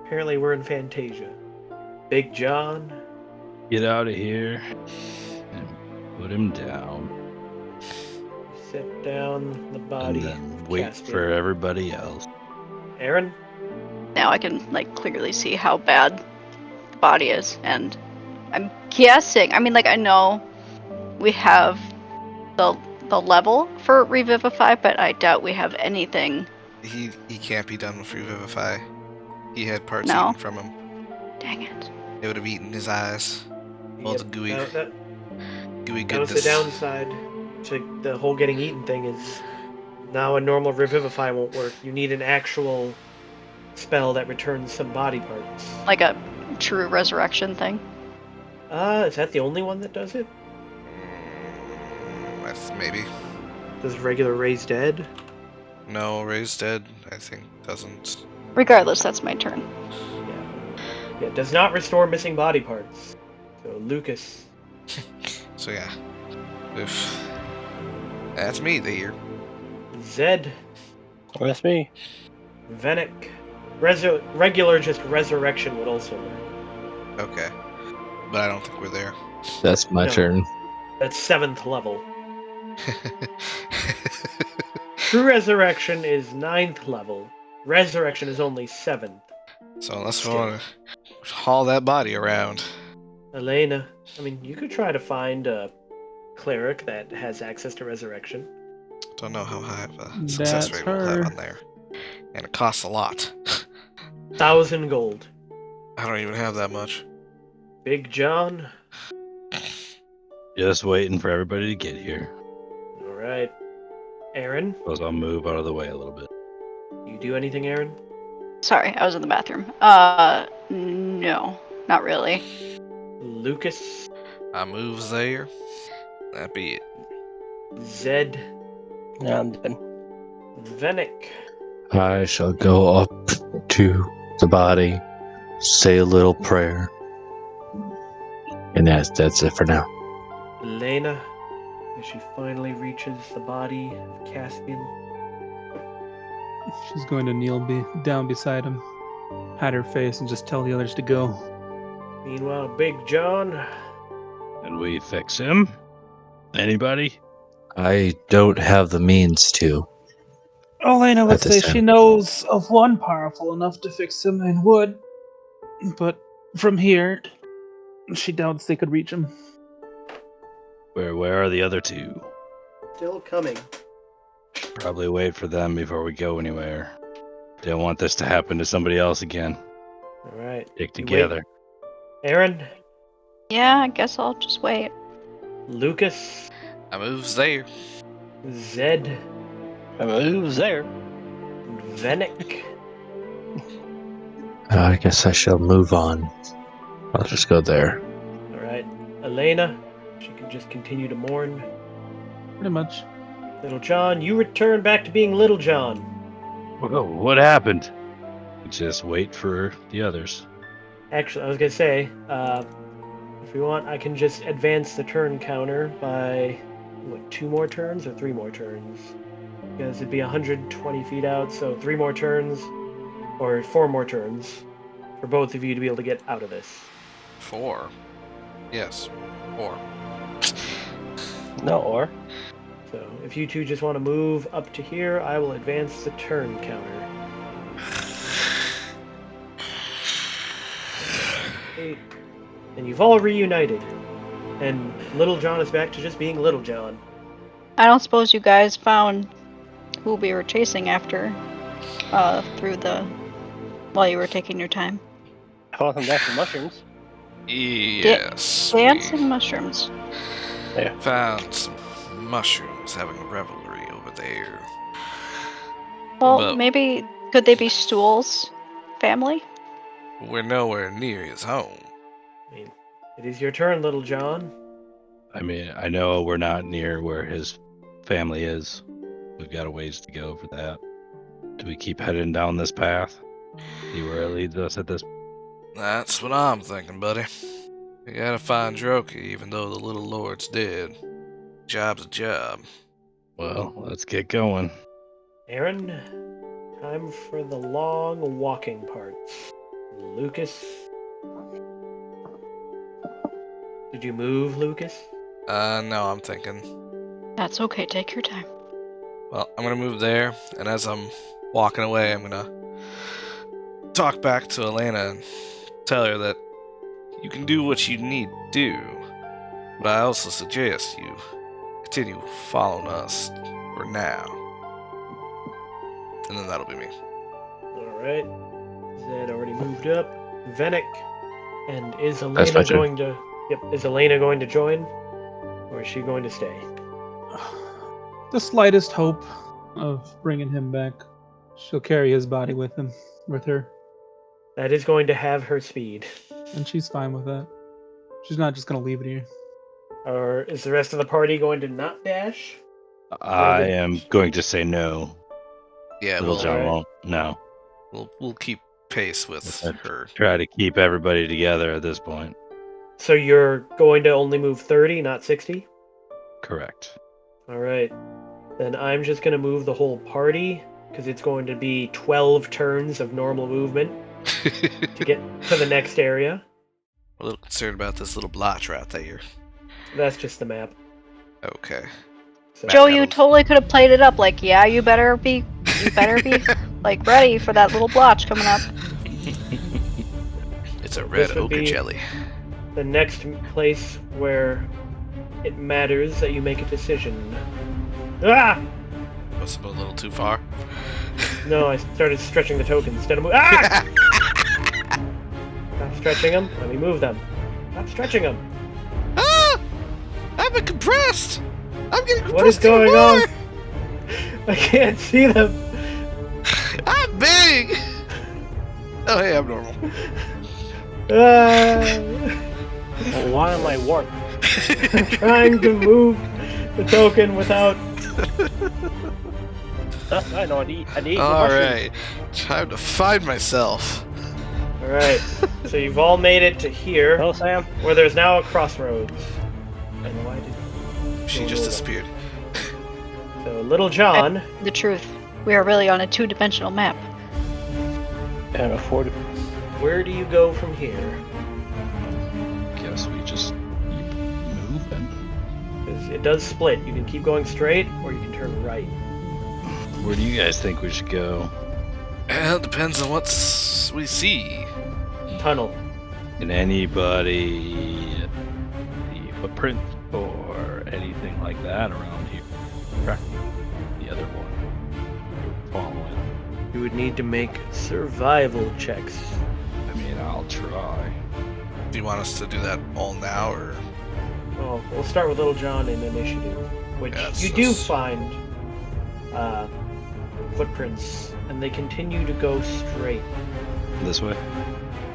Apparently we're in Fantasia. Big John? Get out of here and put him down. Set down the And body. then wait Caspian. for everybody else. Aaron? Now I can like clearly see how bad the body is, and I'm guessing. I mean, like I know we have the level for revivify, but I doubt we have anything. He can't be done with Revivify. He had parts No. eaten from him. Dang it. It would have eaten his eyes. All the gooey, That gooey was the goodness. downside to the whole getting eaten thing is now a normal revivify won't work. You need an actual spell that returns some body parts. Like a true resurrection thing. Is that the only one that does it? Maybe. Does regular raise dead? No, Raised Dead, I think, doesn't. Regardless, that's my turn. Yeah, it does not restore missing body parts. So Lucas. So yeah. Oof. That's me there. Zed. Oh, that's me. Venek. Regular just resurrection would also work. Okay. But I don't think we're there. That's my No. turn. That's 7th level. True resurrection is 9th level. Resurrection is only 7th. So unless we want to haul that body around. Elena, I mean, you could try to find a cleric that has access to resurrection. Don't know how high of a success That's rate we'll have her. on there. And it costs a lot. 1,000 gold. I don't even have that much. Big John. Just waiting for everybody to get here. Alright. Aaron, Suppose I'll move out of the way a little bit. you do anything, Aaron? Sorry, I was in the bathroom. No, not really. Lucas, I move there. That be it. Zed, Yeah, I'm done. Venek. I shall go up to the body, say a little prayer, and that's it for now. Elena, as she finally reaches the body of Caspian. She's going to kneel down beside him, hide her face, and just tell the others to go. Meanwhile, Big John. And we fix him? Anybody? I don't have the means to. Elena would At this say time. she knows of one powerful enough to fix him and would, but from here, she doubts they could reach him. Where are the other 2? Still coming. Probably wait for them before we go anywhere. Don't want this to happen to somebody else again. Alright. Stick You together. wait. Aaron, Yeah, I guess I'll just wait. Lucas, I moves there. Zed, I moves there. Venek. I guess I shall move on. I'll just go there. All right, Elena, she can just continue to mourn. Pretty much. Little John, you return back to being Little John. Whoa, what happened? Just wait for the others. Actually, I was gonna say, if we want, I can just advance the turn counter by, what, 2 more turns or 3 more turns? Because it'd be 120 feet out, so 3 more turns, or 4 more turns, for both of you to be able to get out of this. 4. Yes, 4. No, or. So if you two just want to move up to here, I will advance the turn counter. 8. And you've all reunited. And Little John is back to just being Little John. I don't suppose you guys found who we were chasing after while you were taking your time. Call them dancing mushrooms. Yes. Dancing mushrooms. We found some mushrooms having a revelry over there. Well, But- maybe could they be Stool's family? We're nowhere near his home. I mean, it is your turn, Little John. I mean, I know we're not near where his family is. We've got a ways to go for that. Do we keep heading down this path? See where it leads us at this? That's what I'm thinking, buddy. We gotta find Droki, even though the little lord's dead. Job's a job. Well, let's get going. Aaron, time for the long walking parts. Lucas. Did you move, Lucas? No, I'm thinking. That's okay, take your time. Well, I'm gonna move there, and as I'm walking away, I'm gonna talk back to Elena and tell her that you can do what you need to do, but I also suggest you continue following us for now. And then that'll be me. Alright. Zed already moved up. Venick. And is That's Elena my turn. going to... Yep, is Elena going to join? Or is she going to stay? The slightest hope of bringing him back. She'll carry his body with her, That is going to have her speed. and she's fine with that. She's not just gonna leave it here. Or is the rest of the party going to not dash? I am going to say no. Yeah, Little we'll, John alright. won't. No. we'll keep pace with Okay. her. Try to keep everybody together at this point. So you're going to only move 30, not 60? Correct. Alright. Then I'm just going to move the whole party, because it's going to be 12 turns of normal movement to get to the next area. A little concerned about this little blotch right there. That's just the map. Okay. So, Joe, you petals. totally could have played it up like, yeah, you better be like ready for that little blotch coming up. It's a This red would ochre be- jelly. the next place where it matters that you make a decision. Ah! Must have been a little too far. No, I started stretching the token instead of moving. Ah! Stop stretching them. Let me move them. Stop stretching them. Ah! I've been compressed! I'm getting compressed What is going even on? more! I can't see them. I'm big! Oh, hey, I'm normal. Ah! Well, why am I warped? I'm trying to move the token without. I know. I need mushrooms. Alright, time to find myself. Alright, so you've all made it to here, Hello, Sam. where there's now a crossroads. And why did. She No, just no, no. disappeared. So, Little John. The truth. We are really on a 2-dimensional map. And afford it. Where do you go from here? Guess we just keep moving. 'Cause it does split. You can keep going straight, or you can turn right. Where do you guys think we should go? Well, it depends on what we see. Tunnel. Can anybody see footprints or anything like that around here? Correct. The other one. Following. You would need to make survival checks. I mean, I'll try. Do you want us to do that all now, or? Oh, we'll start with Little John in initiative, which Yes, you do that's- find footprints, and they continue to go straight. This way?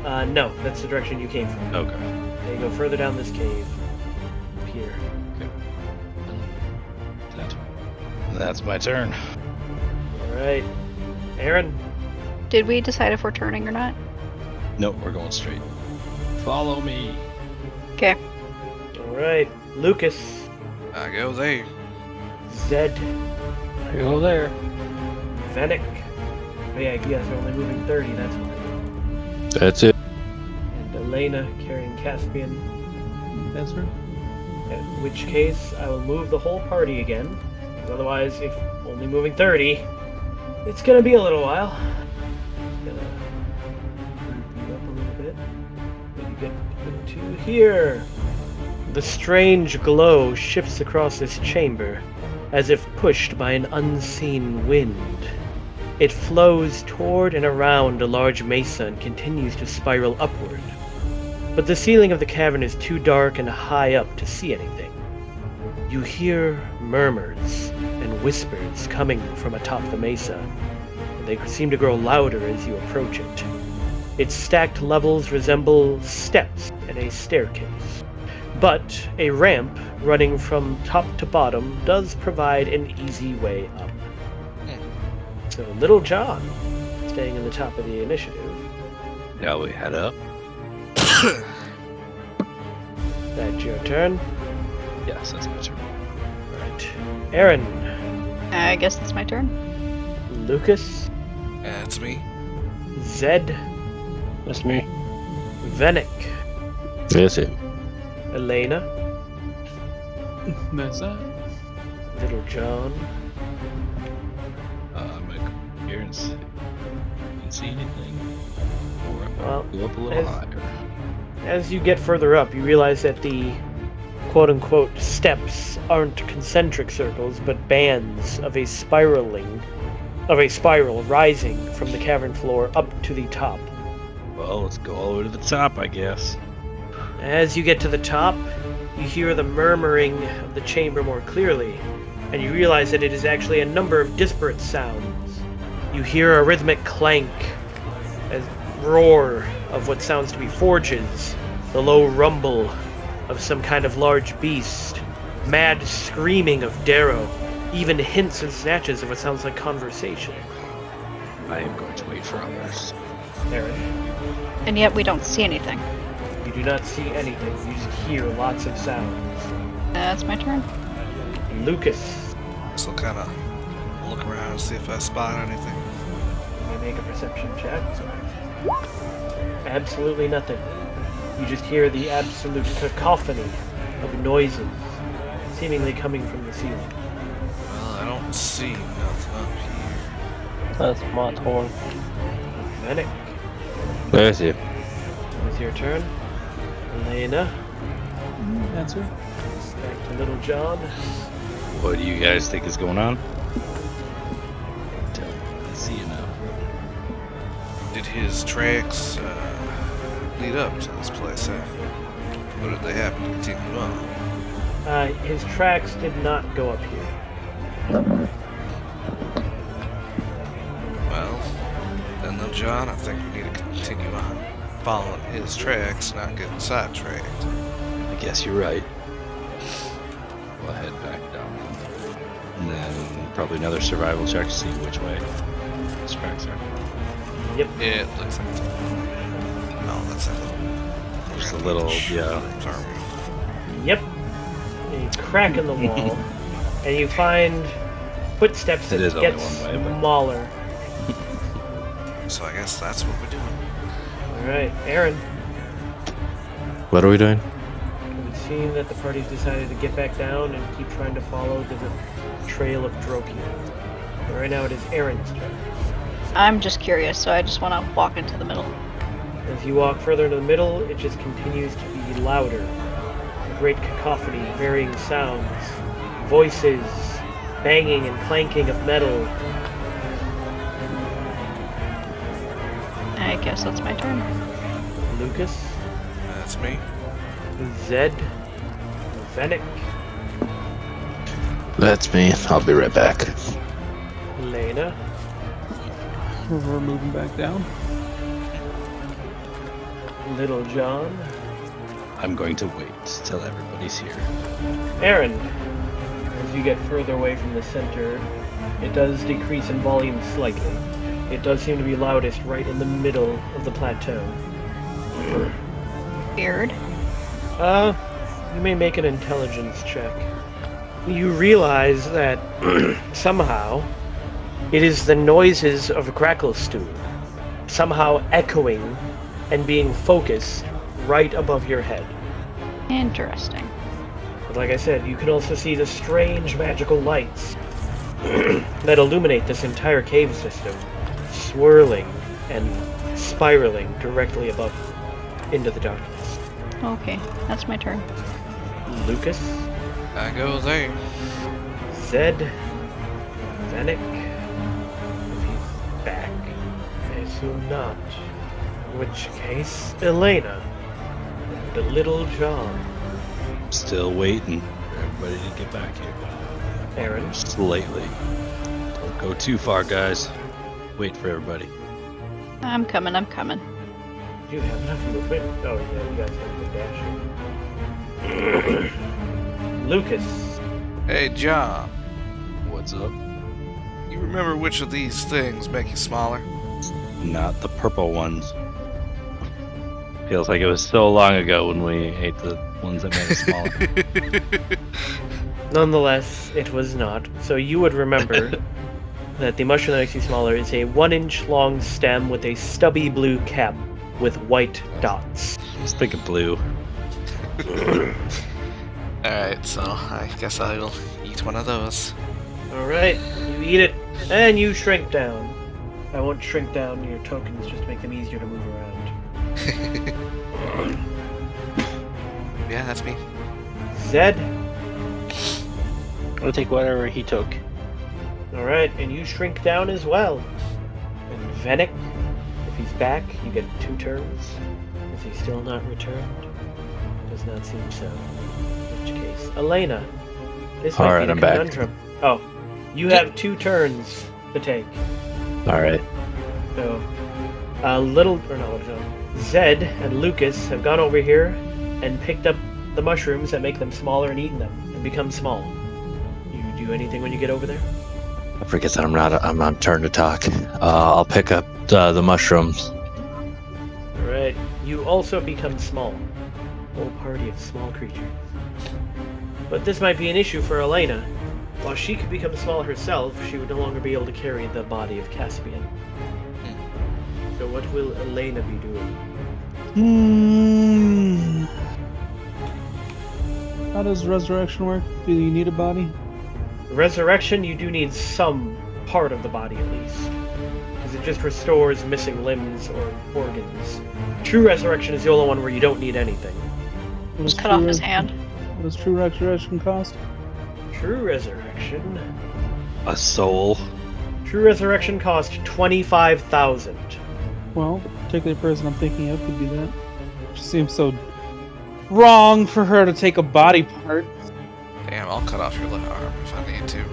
No, that's the direction you came from. Okay. They go further down this cave. Up here. That's my turn. Alright. Aaron? Did we decide if we're turning or not? Nope, we're going straight. Follow me. Okay. Alright. Lucas. I go there. Zed. I go there. Venick. Oh yeah, you guys are only moving 30, that's why. That's it. And Elena carrying Caspian. That's right. In which case, I will move the whole party again. Because otherwise, if only moving 30, it's gonna be a little while. Just gonna group you up a little bit. Then you get into here. The strange glow shifts across this chamber, as if pushed by an unseen wind. It flows toward and around a large mesa and continues to spiral upward. But the ceiling of the cavern is too dark and high up to see anything. You hear murmurs and whispers coming from atop the mesa, and they seem to grow louder as you approach it. Its stacked levels resemble steps in a staircase, but a ramp running from top to bottom does provide an easy way up. So Little John, staying in the top of the initiative. Now we head up. That's your turn. Yes, that's my turn. Right. Aaron. I guess it's my turn. Lucas. That's me. Zed. That's me. Venick. That's it. Elena. That's that. Little John. I'm gonna come here and see. You can see anything? Or I'm Well, gonna go up a little higher. As you get further up, you realize that the quote-unquote steps aren't concentric circles, but bands of a spiral rising from the cavern floor up to the top. Well, let's go all the way to the top, I guess. As you get to the top, you hear the murmuring of the chamber more clearly, and you realize that it is actually a number of disparate sounds. You hear a rhythmic clank, a roar of what sounds to be forges, the low rumble of some kind of large beast, mad screaming of Darrow, even hints and snatches of what sounds like conversation. I am going to wait for others. Aaron, And yet we don't see anything. you do not see anything, you just hear lots of sounds. That's my turn. Lucas, So kind of look around and see if I spot anything. you may make a perception check. Absolutely nothing. You just hear the absolute cacophony of noises, seemingly coming from the ceiling. Well, I don't see nothing up here. That's my turn. Venick, That's it. it's your turn. Elena, That's it. back to Little John. What do you guys think is going on? I see you now. Did his tracks lead up to this place? Or did they happen to continue on? His tracks did not go up here. Well, then though, John, I think we need to continue on following his tracks, not getting sidetracked. I guess you're right. We'll head back down. And then probably another survival check to see which way his tracks are. Yep. It looks like no, that's a Just a little, yeah. Sorry. Yep. A crack in the wall, and you find footsteps It that is only get one way, but- smaller. So I guess that's what we're doing. Alright, Aaron. What are we doing? We've seen that the party's decided to get back down and keep trying to follow the trail of Droki. But right now it is Aaron's turn. I'm just curious, so I just want to walk into the middle. As you walk further into the middle, it just continues to be louder. A great cacophony, varying sounds, voices, banging and clanking of metal. I guess that's my turn. Lucas, That's me. Zed, Venick, That's me. I'll be right back. Lena, We're moving back down. Little John. I'm going to wait till everybody's here. Aaron. As you get further away from the center, it does decrease in volume slightly. It does seem to be loudest right in the middle of the plateau. Weird. You may make an intelligence check. You realize that somehow it is the noises of Gracklestew, somehow echoing and being focused right above your head. Interesting. But like I said, you can also see the strange magical lights that illuminate this entire cave system, swirling and spiraling directly above into the darkness. Okay, that's my turn. Lucas, I go there. Zed, Vanek, if he's back. I assume not. In which case, Elena, and Little John. Still waiting for everybody to get back here. Aaron. Slightly. Don't go too far, guys. Wait for everybody. I'm coming. Do you have enough movement? Oh yeah, you guys have good dashing. Lucas. Hey, John. What's up? You remember which of these things make you smaller? Not the purple ones. Feels like it was so long ago when we ate the ones that made us smaller. Nonetheless, it was not. So you would remember that the mushroom that makes you smaller is a 1-inch long stem with a stubby blue cap with white dots. I was thinking blue. Alright, so I guess I will eat one of those. Alright, you eat it, and you shrink down. I won't shrink down your tokens just to make them easier to move around. Yeah, that's me. Zed. I'll take whatever he took. Alright, and you shrink down as well. And Vanek, if he's back, you get 2 turns. Is he still not returned? Does not seem so. In which case, Elena. This might Alright, be I'm the back. conundrum. Oh, you have 2 turns to take. Alright. So, Zed and Lucas have gone over here and picked up the mushrooms that make them smaller and eaten them and become small. You do anything when you get over there? I forget that I'm on turn to talk. I'll pick up the mushrooms. Alright, you also become small. Whole party of small creatures. But this might be an issue for Elena. While she could become small herself, she would no longer be able to carry the body of Caspian. So what will Elena be doing? How does resurrection work? Do you need a body? Resurrection, you do need some part of the body at least. Because it just restores missing limbs or organs. True resurrection is the only one where you don't need anything. Just cut off his hand. What does true resurrection cost? True resurrection. A soul. True resurrection cost 25,000. Well, the particular person I'm thinking of could do that. It seems so wrong for her to take a body part. Damn, I'll cut off your left arm if I need to.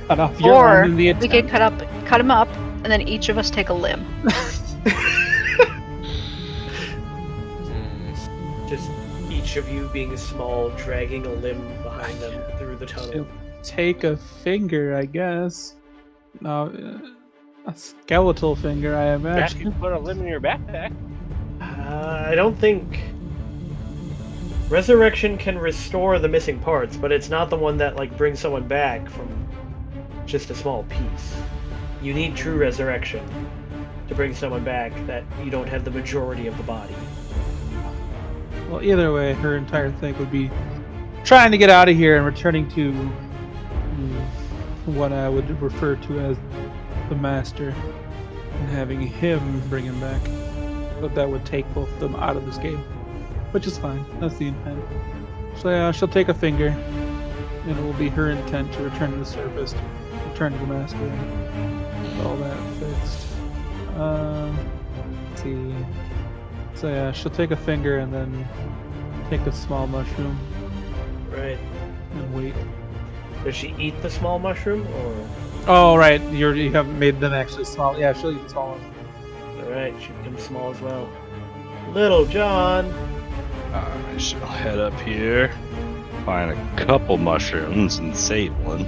Cut off your Or arm in the we could attempt. cut him up, and then each of us take a limb. Just each of you being small, dragging a limb behind them through the tunnel. Take a finger, I guess. No, a skeletal finger, I You imagine. put a limb in your backpack. I don't think... Resurrection can restore the missing parts, but it's not the one that like brings someone back from just a small piece. You need true resurrection to bring someone back that you don't have the majority of the body. Well, either way, her entire thing would be trying to get out of here and returning to what I would refer to as the Master and having him bring him back. But that would take both of them out of this game, which is fine. That's the intent. So yeah, she'll take a finger, and it will be her intent to return to the surface, return to the Master, and all that fixed. Let's see. So yeah, she'll take a finger and then take a small mushroom Right. and wait. Does she eat the small mushroom, or Oh, right. You haven't made them actually small. Yeah, she'll get smaller. Alright, she becomes small as well. Little John! I shall head up here, find a couple mushrooms, and save one.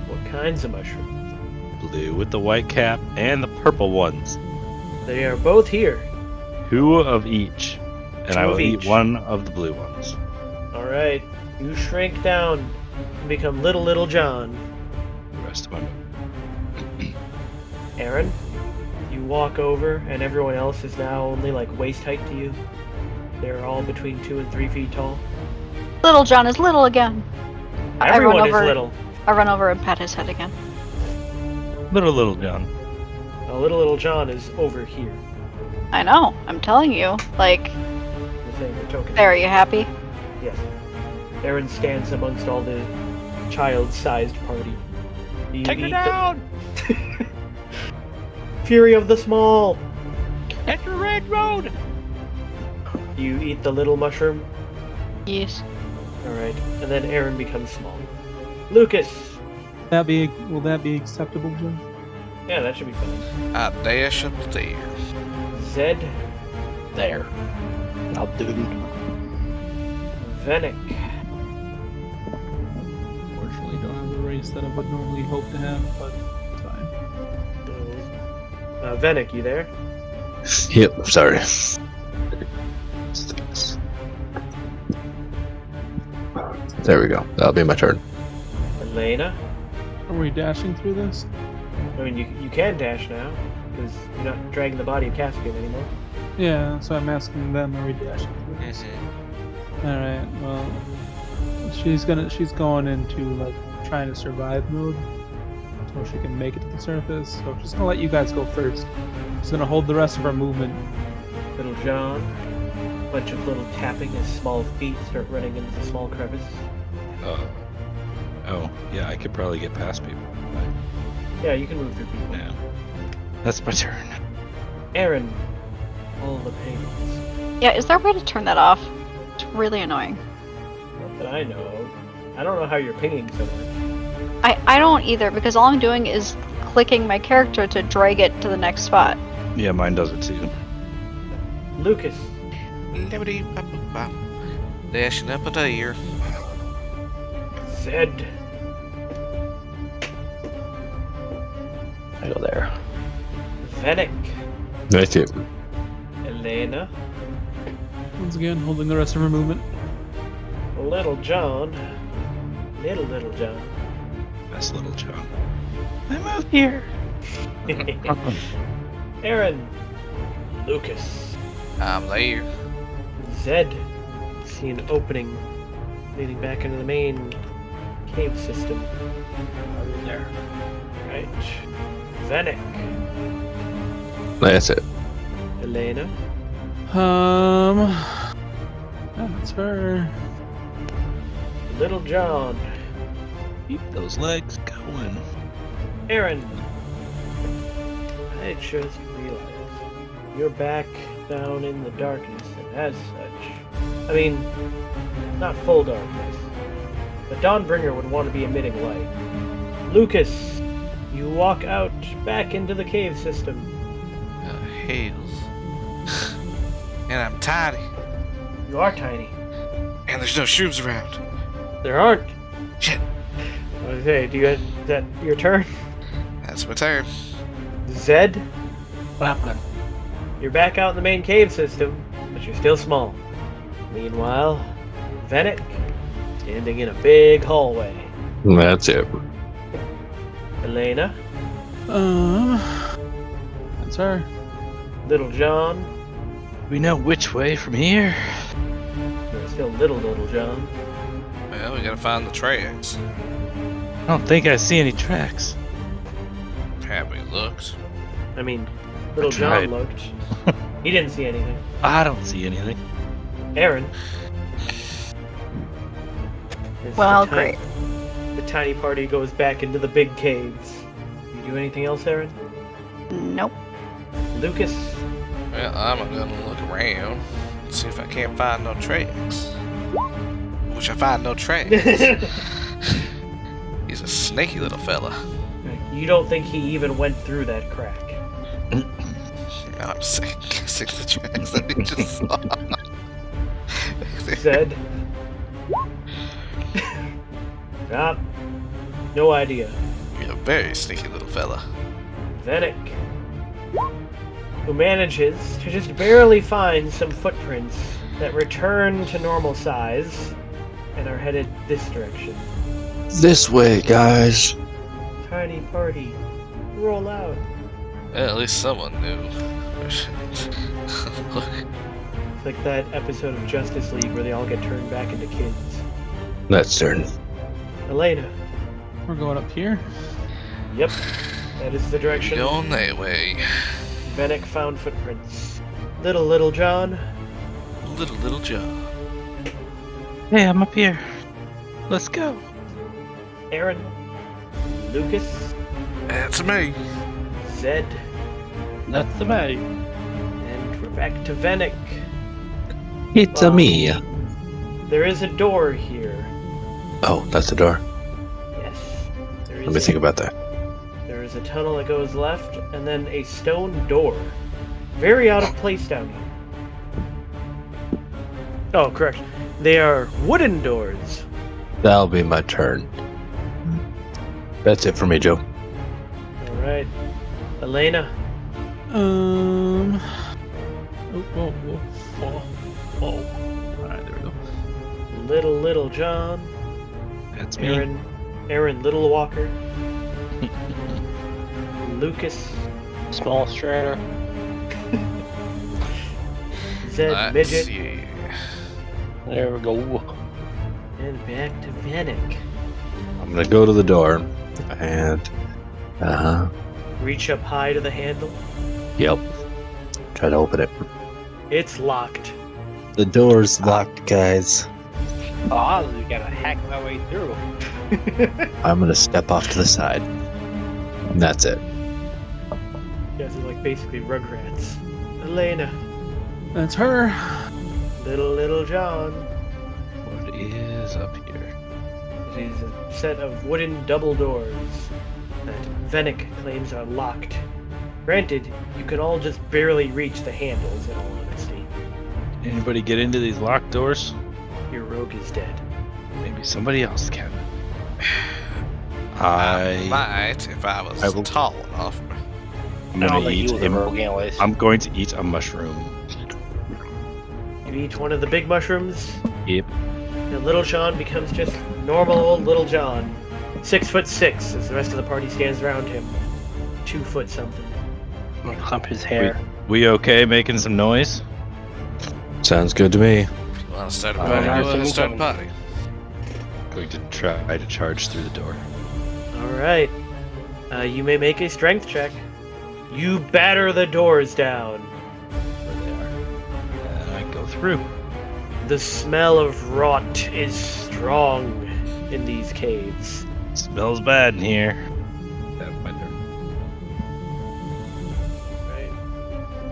What kinds of mushrooms? Blue with the white cap and the purple ones. They are both here. 2 of each. And Two I of will eat each. one of the blue ones. Alright, you shrink down and become Little John. The rest of my Aaron, you walk over and everyone else is now only like waist height to you. They're all between 2 and 3 feet tall. Little John is little again. I run Everyone is over- little. I run over and pat his head again. Little John. Now, Little John is over here. I know. I'm telling you. Like, The thing, the token. there. Are you happy? Yes. Aaron stands amongst all the child-sized party. You Take her eat down! Fury of the Small! Enter Red Road! You eat the little mushroom. Yes. Alright, and then Aaron becomes small. Lucas! Will that be acceptable, Jim? Yeah, that should be fine. I dash up there. Zed, There. I'll do. Venick, Unfortunately, don't have the race that I would normally hope to have, but it's fine. Venick, you there? Yep, sorry. There we go. That'll be my turn. Elena? Are we dashing through this? I mean, you can dash now, because you're not dragging the body of Caspian anymore. Yeah, so I'm asking them, are we dashing through this? Alright, well, she's going into, like, trying to survive mode, so she can make it to the surface, so I'm just gonna let you guys go first. Just gonna hold the rest of our movement. Little John, bunch of little tapping as small feet start running into the small crevice. Oh, yeah, I could probably get past people. Yeah, you can move through people. Yeah. That's my turn. Aaron, all the pains. Yeah, is there a way to turn that off? It's really annoying. Not that I know of. I don't know how you're pinging so much. I don't either, because all I'm doing is clicking my character to drag it to the next spot. Yeah, mine does it too. Lucas, Dashing up there. Zed, I go there. Venick, Right here. Elena, Once again, holding the rest of our movement. Little John, Little John. That's Little John. I moved here! Aaron, Lucas, I'm there. Zed. See an opening leading back into the main cave system. I'm there. Right. Venick, That's it. Elena, That's her. Little John, Keep those legs going. Aaron. I just realized you're back down in the darkness, and as such, I mean, not full darkness, but Dawnbringer would want to be emitting light. Lucas, you walk out back into the cave system. Hells. And I'm tiny. You are tiny. And there's no shrooms around. There aren't. Shit. Okay, is that your turn? That's my turn. Zed, What happened? you're back out in the main cave system, but you're still small. Meanwhile, Venick, standing in a big hallway. That's it. Elena, That's her. Little John, We know which way from here. you're still Little John. Well, we gotta find the tracks. I don't think I see any tracks. Have we looked? I mean, Little I John tried. looked. He didn't see anything. I don't see anything. Aaron. As Well, the great. The tiny party goes back into the big caves. You do anything else, Aaron? Nope. Lucas, Well, I'm gonna look around, see if I can't find no tracks. Which I find no tracks. He's a sneaky little fella. Like, you don't think he even went through that crack. No, I'm just saying, guessing the tracks that he just saw. Zed. Ah, no idea. You're a very sneaky little fella. Venick, who manages to just barely find some footprints that return to normal size and are headed this direction. This way, guys. Tiny party, roll out. Yeah, at least someone knew. Look, It's like that episode of Justice League where they all get turned back into kids. That's certain. Elena. We're going up here. Yep, that is the direction. going that way. Venick found footprints. Little John. Little John. Hey, I'm up here. Let's go. Aaron. Lucas. That's me. Zed. That's the me. And we're back to Venick. It's Wow. me. There is a door here. Oh, that's the door. Yes. There is Let me think about that. There is a tunnel that goes left, and then a stone door. Very out of place down here. Oh, correct. They are wooden doors. That'll be my turn. That's it for me, Joe. Alright. Elena. Oh. Alright, there we go. Little John. That's me. Aaron Little Walker. Lucas. Small Strider. Zed Let's Midget. see. There we go. And back to Venick. I'm gonna go to the door and Reach up high to the handle. yep. Try to open it. It's locked. The door's locked, guys. Oh, we gotta hack my way through. I'm gonna step off to the side. And that's it. You guys are like basically Rugrats. Elena. That's her. Little John. What is up here? It is a set of wooden double doors that Venick claims are locked. Granted, you can all just barely reach the handles, in all honesty. Anybody get into these locked doors? Your rogue is dead. Maybe somebody else can. I might if I was I will- tall enough. I'm I don't gonna think eat you was a rogue anyways. I'm going to eat a mushroom. You eat one of the big mushrooms, Yep. and Little John becomes just normal old Little John. 6'6", as the rest of the party stands around him. 2 foot something. I'm gonna clump his hair. We okay making some noise? Sounds good to me. If you want to start a All party, right. go ahead and start a party. Going to try to charge through the door. Alright. You may make a strength check. You batter the doors down. Where they are. And I go through. The smell of rot is strong in these caves. Smells bad in here. That's my turn. Right.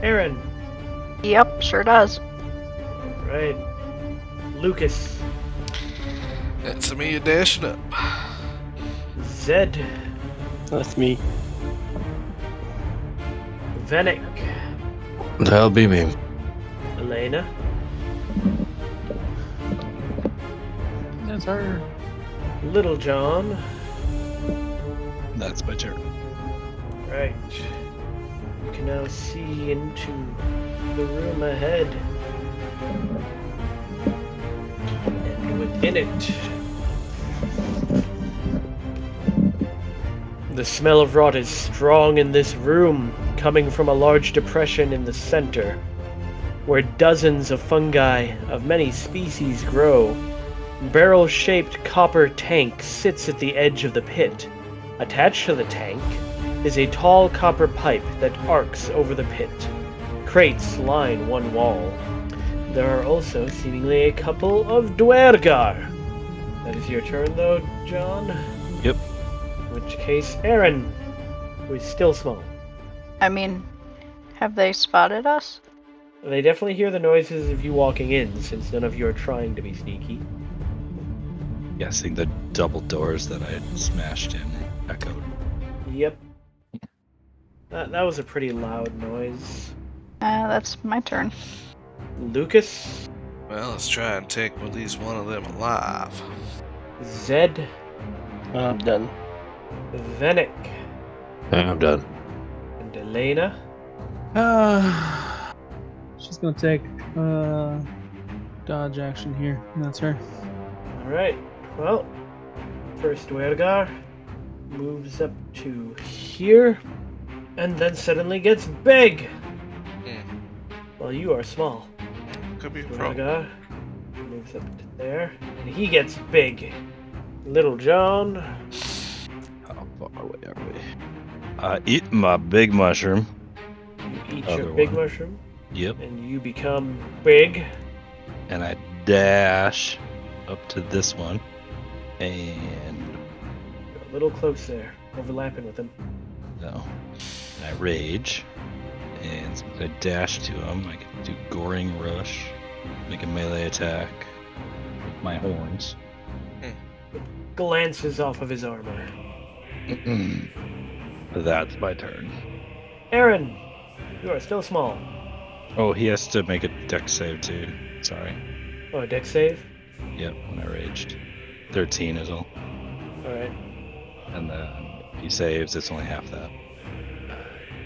Aaron. Yep, sure does. Right. Lucas. That's me dashing up. Zed. That's me. Venick. That'll be me. Elena. That's her. Little John. That's my turn. Right. You can now see into the room ahead. And within it, the smell of rot is strong in this room, coming from a large depression in the center, where dozens of fungi of many species grow. Barrel-shaped copper tank sits at the edge of the pit. Attached to the tank is a tall copper pipe that arcs over the pit. Crates line one wall. There are also seemingly a couple of Dwergar. That is your turn though, John? Yep. In which case, Aaron, who is still small. I mean, have they spotted us? They definitely hear the noises of you walking in, since none of you are trying to be sneaky. Guessing the double doors that I had smashed in echoed. Yep. That was a pretty loud noise. That's my turn. Lucas, Well, let's try and take at least one of them alive. Zed, I'm done. Venik, I'm done. and Elena. She's gonna take dodge action here. That's her. Alright, well, first Duergar moves up to here, and then suddenly gets big! Well, you are small. Could be a problem. Duergar moves up to there, and he gets big. Little John. How far away are we? I eat my big mushroom. You eat Other your big one. mushroom, Yep. and you become big. And I dash up to this one. And You're a little close there, overlapping with him. no. And I rage. And since I dash to him, I can do Goring Rush. Make a melee attack with my horns. Glances off of his armor. That's my turn. Aaron, you are still small. Oh, he has to make a dex save too. Sorry. Oh, dex save? Yep, when I raged. 13 is all. Alright. And then if he saves, it's only half that.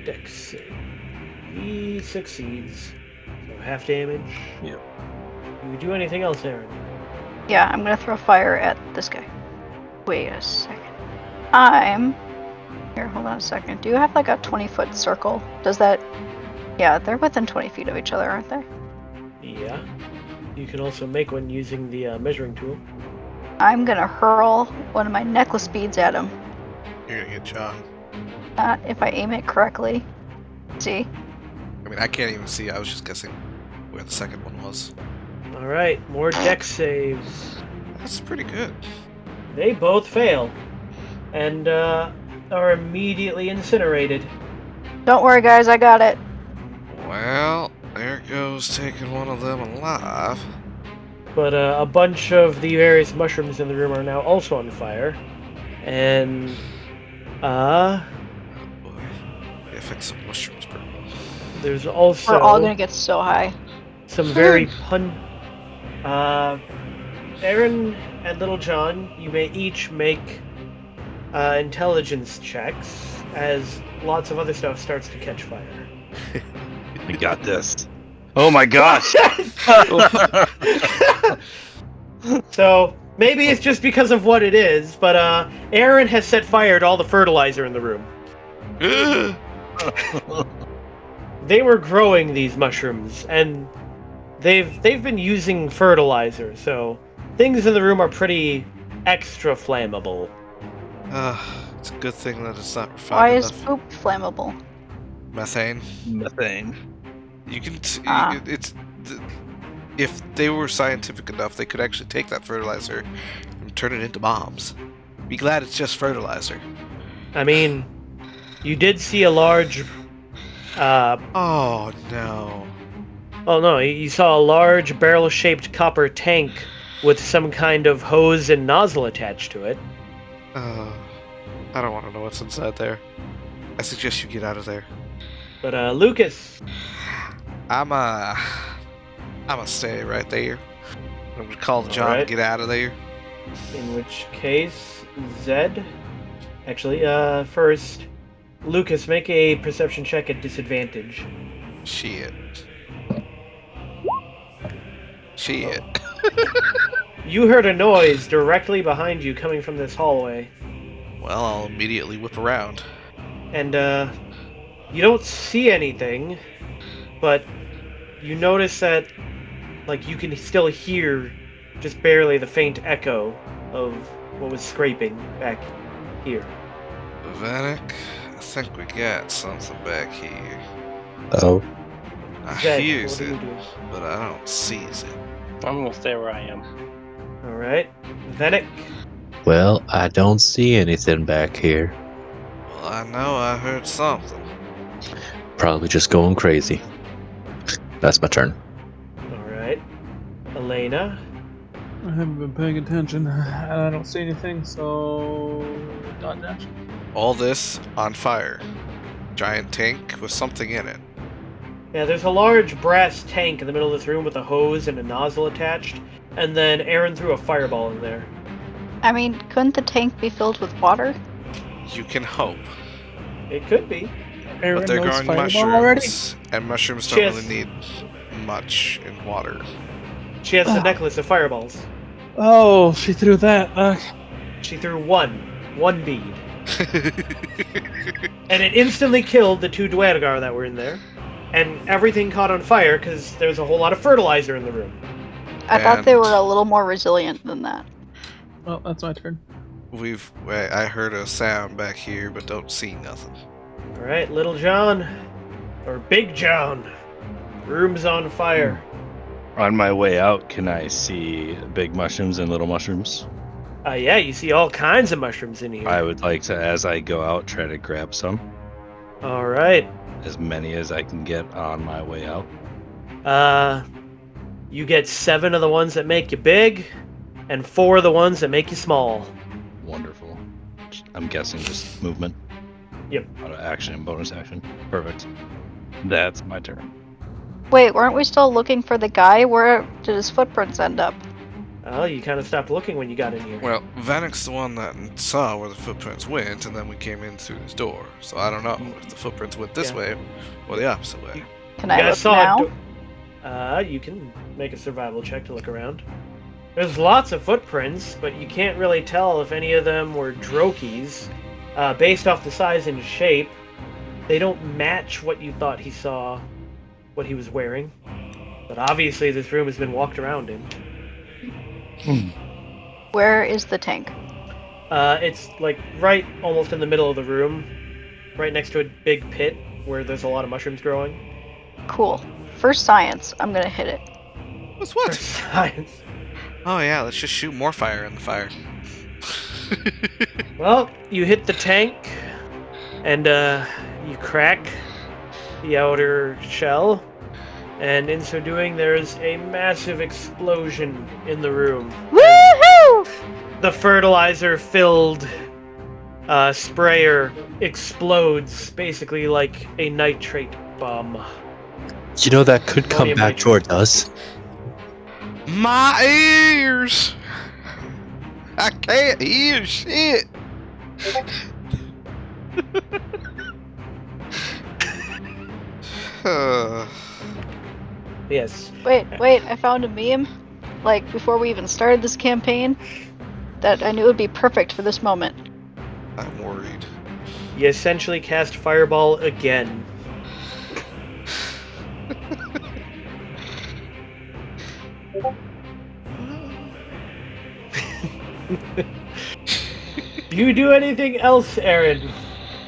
Dex save. He succeeds. So half damage. Yep. You do anything else, Aaron? Yeah, I'm gonna throw fire at this guy. Wait a second. Here, hold on a second. Do you have like a 20-foot circle? Does that... Yeah, they're within 20 feet of each other, aren't they? Yeah. You can also make one using the measuring tool. I'm gonna hurl one of my necklace beads at him. You're gonna get shot. If I aim it correctly. See? I mean, I can't even see. I was just guessing where the second one was. Alright, more dex saves. That's pretty good. They both fail. And are immediately incinerated. Don't worry, guys, I got it. Well, there goes taking one of them alive. But a bunch of the various mushrooms in the room are now also on fire. And, Oh boy. The effects of mushrooms burn. there's also We're all gonna get so high. some very Aaron and Little John, you may each make intelligence checks as lots of other stuff starts to catch fire. We got this. Oh my gosh! So maybe it's just because of what it is, but Aaron has set fire to all the fertilizer in the room. They were growing these mushrooms, and they've been using fertilizer, so things in the room are pretty extra flammable. It's a good thing that it's not Why refined is enough. poop flammable? Methane. Methane. You can. Ah. If they were scientific enough, they could actually take that fertilizer and turn it into bombs. Be glad it's just fertilizer. I mean, you did see a large... Oh no. Oh no, you saw a large barrel-shaped copper tank with some kind of hose and nozzle attached to it. I don't want to know what's inside there. I suggest you get out of there. But Lucas, I'ma stay right there. I'm gonna call John Alright. to get out of there. in which case, Zed... Actually, first, Lucas, make a perception check at disadvantage. Shit. You heard a noise directly behind you coming from this hallway, Well, I'll immediately whip around. and you don't see anything, but you notice that, like, you can still hear just barely the faint echo of what was scraping back here. Vanek, I think we got something back here. Oh, I Zed, hears what do you it, do? but I don't sees it. I'm gonna stay where I am. Alright, Venik, well, I don't see anything back here. Well, I know I heard something. Probably just going crazy. That's my turn. alright, Elena, I haven't been paying attention. I don't see anything, so dodge action. all this on fire. Giant tank with something in it. Yeah, there's a large brass tank in the middle of this room with a hose and a nozzle attached, and then Aaron threw a fireball in there. I mean, couldn't the tank be filled with water? You can hope. It could be. Aaron But they're knows growing fireball mushrooms, already? and mushrooms don't Cheers. really need much in water. She has a necklace of fireballs. Oh, she threw that. She threw one bead. And it instantly killed the 2 Dwargar that were in there. And everything caught on fire because there's a whole lot of fertilizer in the room. I thought they And- were a little more resilient than that. Well, that's my turn. I heard a sound back here, but don't see nothing. Alright, Little John. Or Big John. Room's on fire. On my way out, can I see big mushrooms and little mushrooms? Yeah, you see all kinds of mushrooms in here. I would like to, as I go out, try to grab some. Alright. As many as I can get on my way out. You get 7 of the ones that make you big, and 4 of the ones that make you small. Wonderful. I'm guessing just movement. Yep. Out of action and bonus action. Perfect. That's my turn. Wait, weren't we still looking for the guy? Where did his footprints end up? Oh, you kind of stopped looking when you got in here. Well, Vanek's the one that saw where the footprints went, and then we came in through this door. So I don't know if the footprints went this Yeah. way or the opposite way. Can You I guys look saw now? you can make a survival check to look around. There's lots of footprints, but you can't really tell if any of them were Droki's. Based off the size and shape, they don't match what you thought he saw, what he was wearing. But obviously this room has been walked around in. Where is the tank? It's like right almost in the middle of the room, right next to a big pit where there's a lot of mushrooms growing. Cool. For science, I'm gonna hit it. What's For what? science. Oh yeah, let's just shoot more fire in the fire. Well, you hit the tank, and you crack the outer shell, and in so doing, there's a massive explosion in the room. Woohoo! The fertilizer-filled sprayer explodes, basically like a nitrate bomb. You know that could come Ammonium back nitrate. towards us. My ears! I can't hear shit! Yes. Wait, I found a meme, like, before we even started this campaign, that I knew would be perfect for this moment. I'm worried. You essentially cast Fireball again. Do you do anything else, Aaron,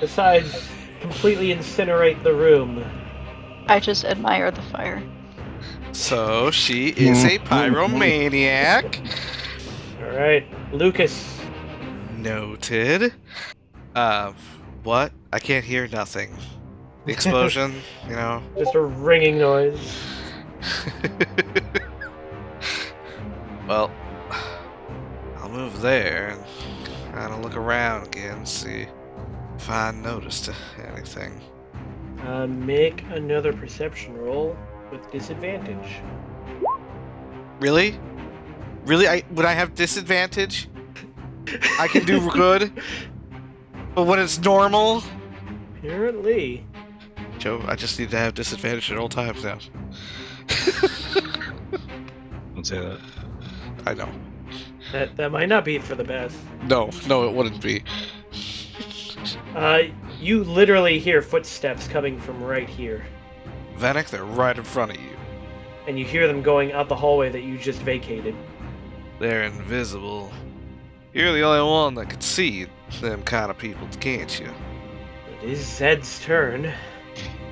besides completely incinerate the room? I just admire the fire. So she is a pyromaniac. Alright, Lucas. Noted. What? I can't hear nothing. The explosion, you know. Just a ringing noise. Well, I'll move there and kind of look around again, see if I noticed anything. Make another perception roll with disadvantage. Really? Really? Would I have disadvantage? I can do good? But when it's normal? Apparently. Joe, I just need to have disadvantage at all times now. Don't say that. I know. That might not be for the best. No, it wouldn't be. You literally hear footsteps coming from right here. Vanek, they're right in front of you. And you hear them going out the hallway that you just vacated. They're invisible. You're the only one that can see them kind of people, can't you? It is Zed's turn.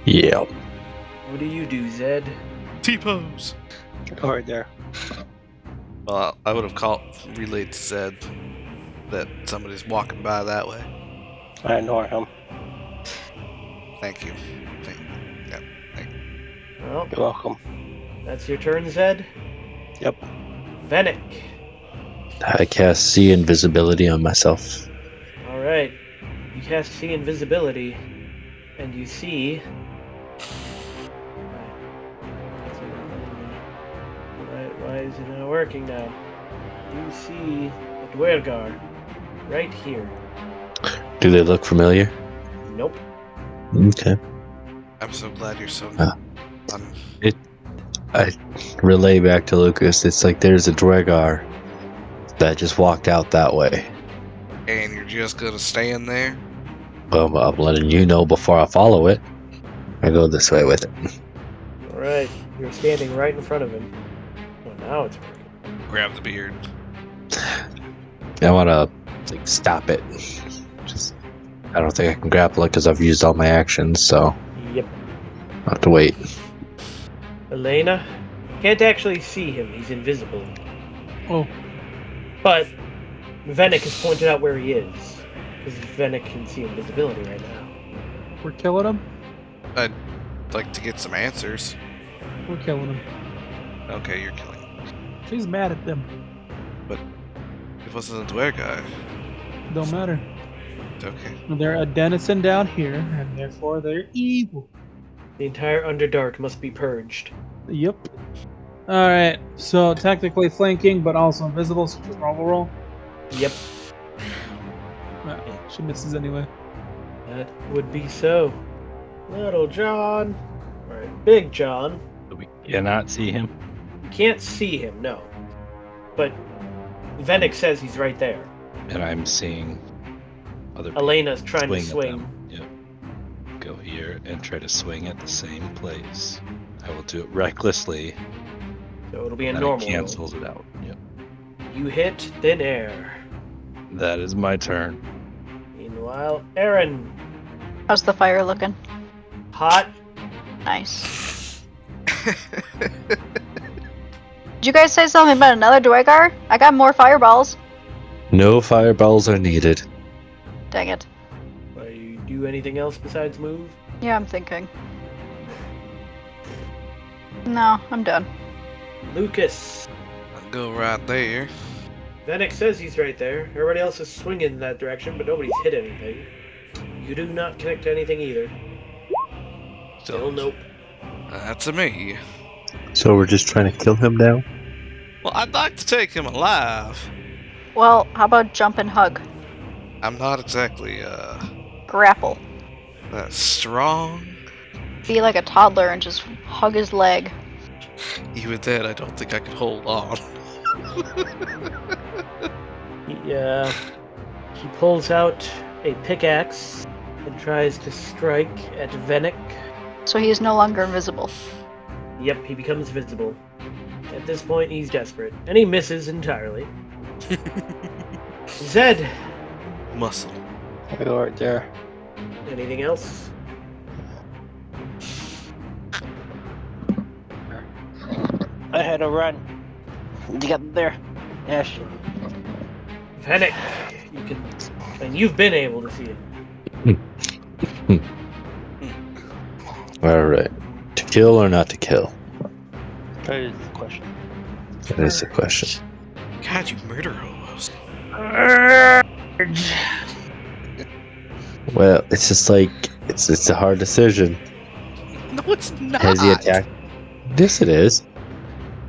Yeah. What do you do, Zed? T-pose! Go right there. Well, I would have relayed to Zed that somebody's walking by that way. I ignore him. Thank you. Well, You're welcome. that's your turn, Zed. Yep. Venick. I cast see invisibility on myself. Alright. You cast See Invisibility, and you see. Why is it not working now? You see a Dwergar right here. Do they look familiar? Nope. Okay. I'm so glad you're so. I relay back to Lucas. It's like there's a Dwergar that just walked out that way. And you're just gonna stand there? Well, I'm letting you know before I follow it. I go this way with it. Alright, you're standing right in front of him. Well, now it's working. Grab the beard. I want to stop it. I don't think I can grapple it because I've used all my actions, so Yep. I'll have to wait. Elena? Can't actually see him, he's invisible. Oh, But Venick has pointed out where he is. Because Venick can see invisibility right now. we're killing him? I'd like to get some answers. We're killing him. Okay, you're killing him. She's mad at them. It wasn't a Dwergar. Don't matter. Okay. They're a denizen down here, and therefore they're evil. The entire Underdark must be purged. Yep. Alright, so technically flanking, but also invisible, so just roll. Yep, She misses anyway. that would be so. Little John. Alright, Big John. We cannot see him. You can't see him, no. But Venick says he's right there. And I'm seeing other people Elena's trying to at swing. them. Yep. Go here and try to swing at the same place. I will do it recklessly. So it'll be a And normal it cancels it out. Yep. roll. You hit thin air. That is my turn. Meanwhile, Aaron. How's the fire looking? Hot. Nice. Did you guys say something about another Dwergar? I got more fireballs. No fireballs are needed. Dang it. Do you do anything else besides move? Yeah, I'm thinking. No, I'm done. Lucas. I'll go right there. Venick says he's right there. Everybody else is swinging in that direction, but nobody's hit anything. You do not connect to anything either. Still nope. That's a me. So we're just trying to kill him now? Well, I'd like to take him alive. Well, how about jump and hug? I'm not exactly, Grapple. that strong. Be like a toddler and just hug his leg. Even then, I don't think I could hold on. He pulls out a pickaxe and tries to strike at Venick. So he is no longer invisible. Yep, he becomes visible. At this point, he's desperate, and he misses entirely. Zed, Muscle. I go right there. anything else? I had to run to get there. Ash. Venick, you can, and you've been able to see him. Alright. To kill or not to kill? That is the question. That is the question. God, you murder hobos. Well, it's just like, it's a hard decision. No, it's not. Has he attacked? Yes, it is.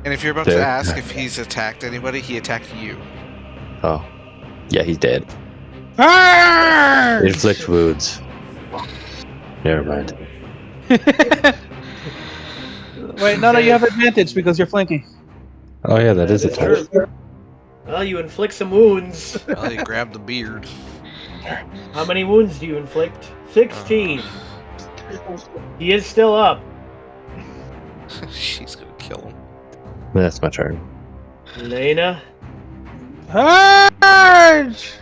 And if you're about to ask if he's attacked anybody, he attacked you. Oh. Yeah, he's dead. Arrgh! Inflict wounds. Never mind. Wait, no, you have advantage because you're flanking. Oh yeah, that is a turn. true. Well, you inflict some wounds. Well, he grabbed the beard. How many wounds do you inflict? 16. He is still up. She's gonna kill him. That's my turn. Elena, Charge!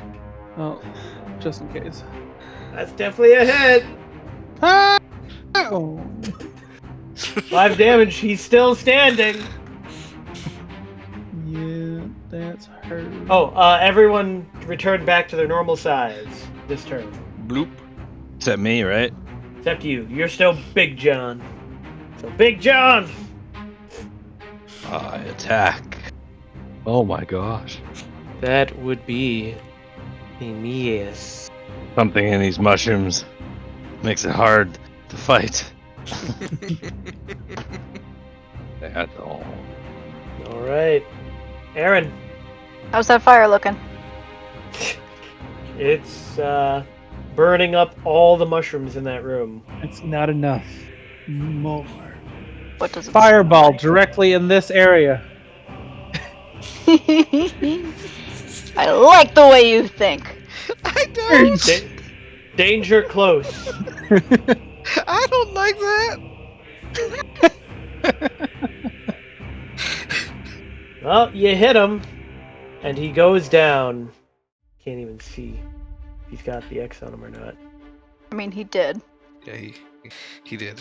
Oh, just in case. that's definitely a hit. Oh. 5 damage, he's still standing. Yeah, that's her. Oh, everyone returned back to their normal size this turn. Bloop. Except me, right? Except you. You're still Big John. So, Big John! I attack. Oh my gosh. That would be Aeneas. Something in these mushrooms makes it hard to fight. That's all. All right, Aaron. How's that fire looking? It's burning up all the mushrooms in that room. It's not enough. More. What does it Fireball directly in this area. I like the way you think. I don't. Danger close. I don't like that. Well, you hit him, and he goes down. Can't even see if he's got the X on him or not. I mean, he did. Yeah, he did.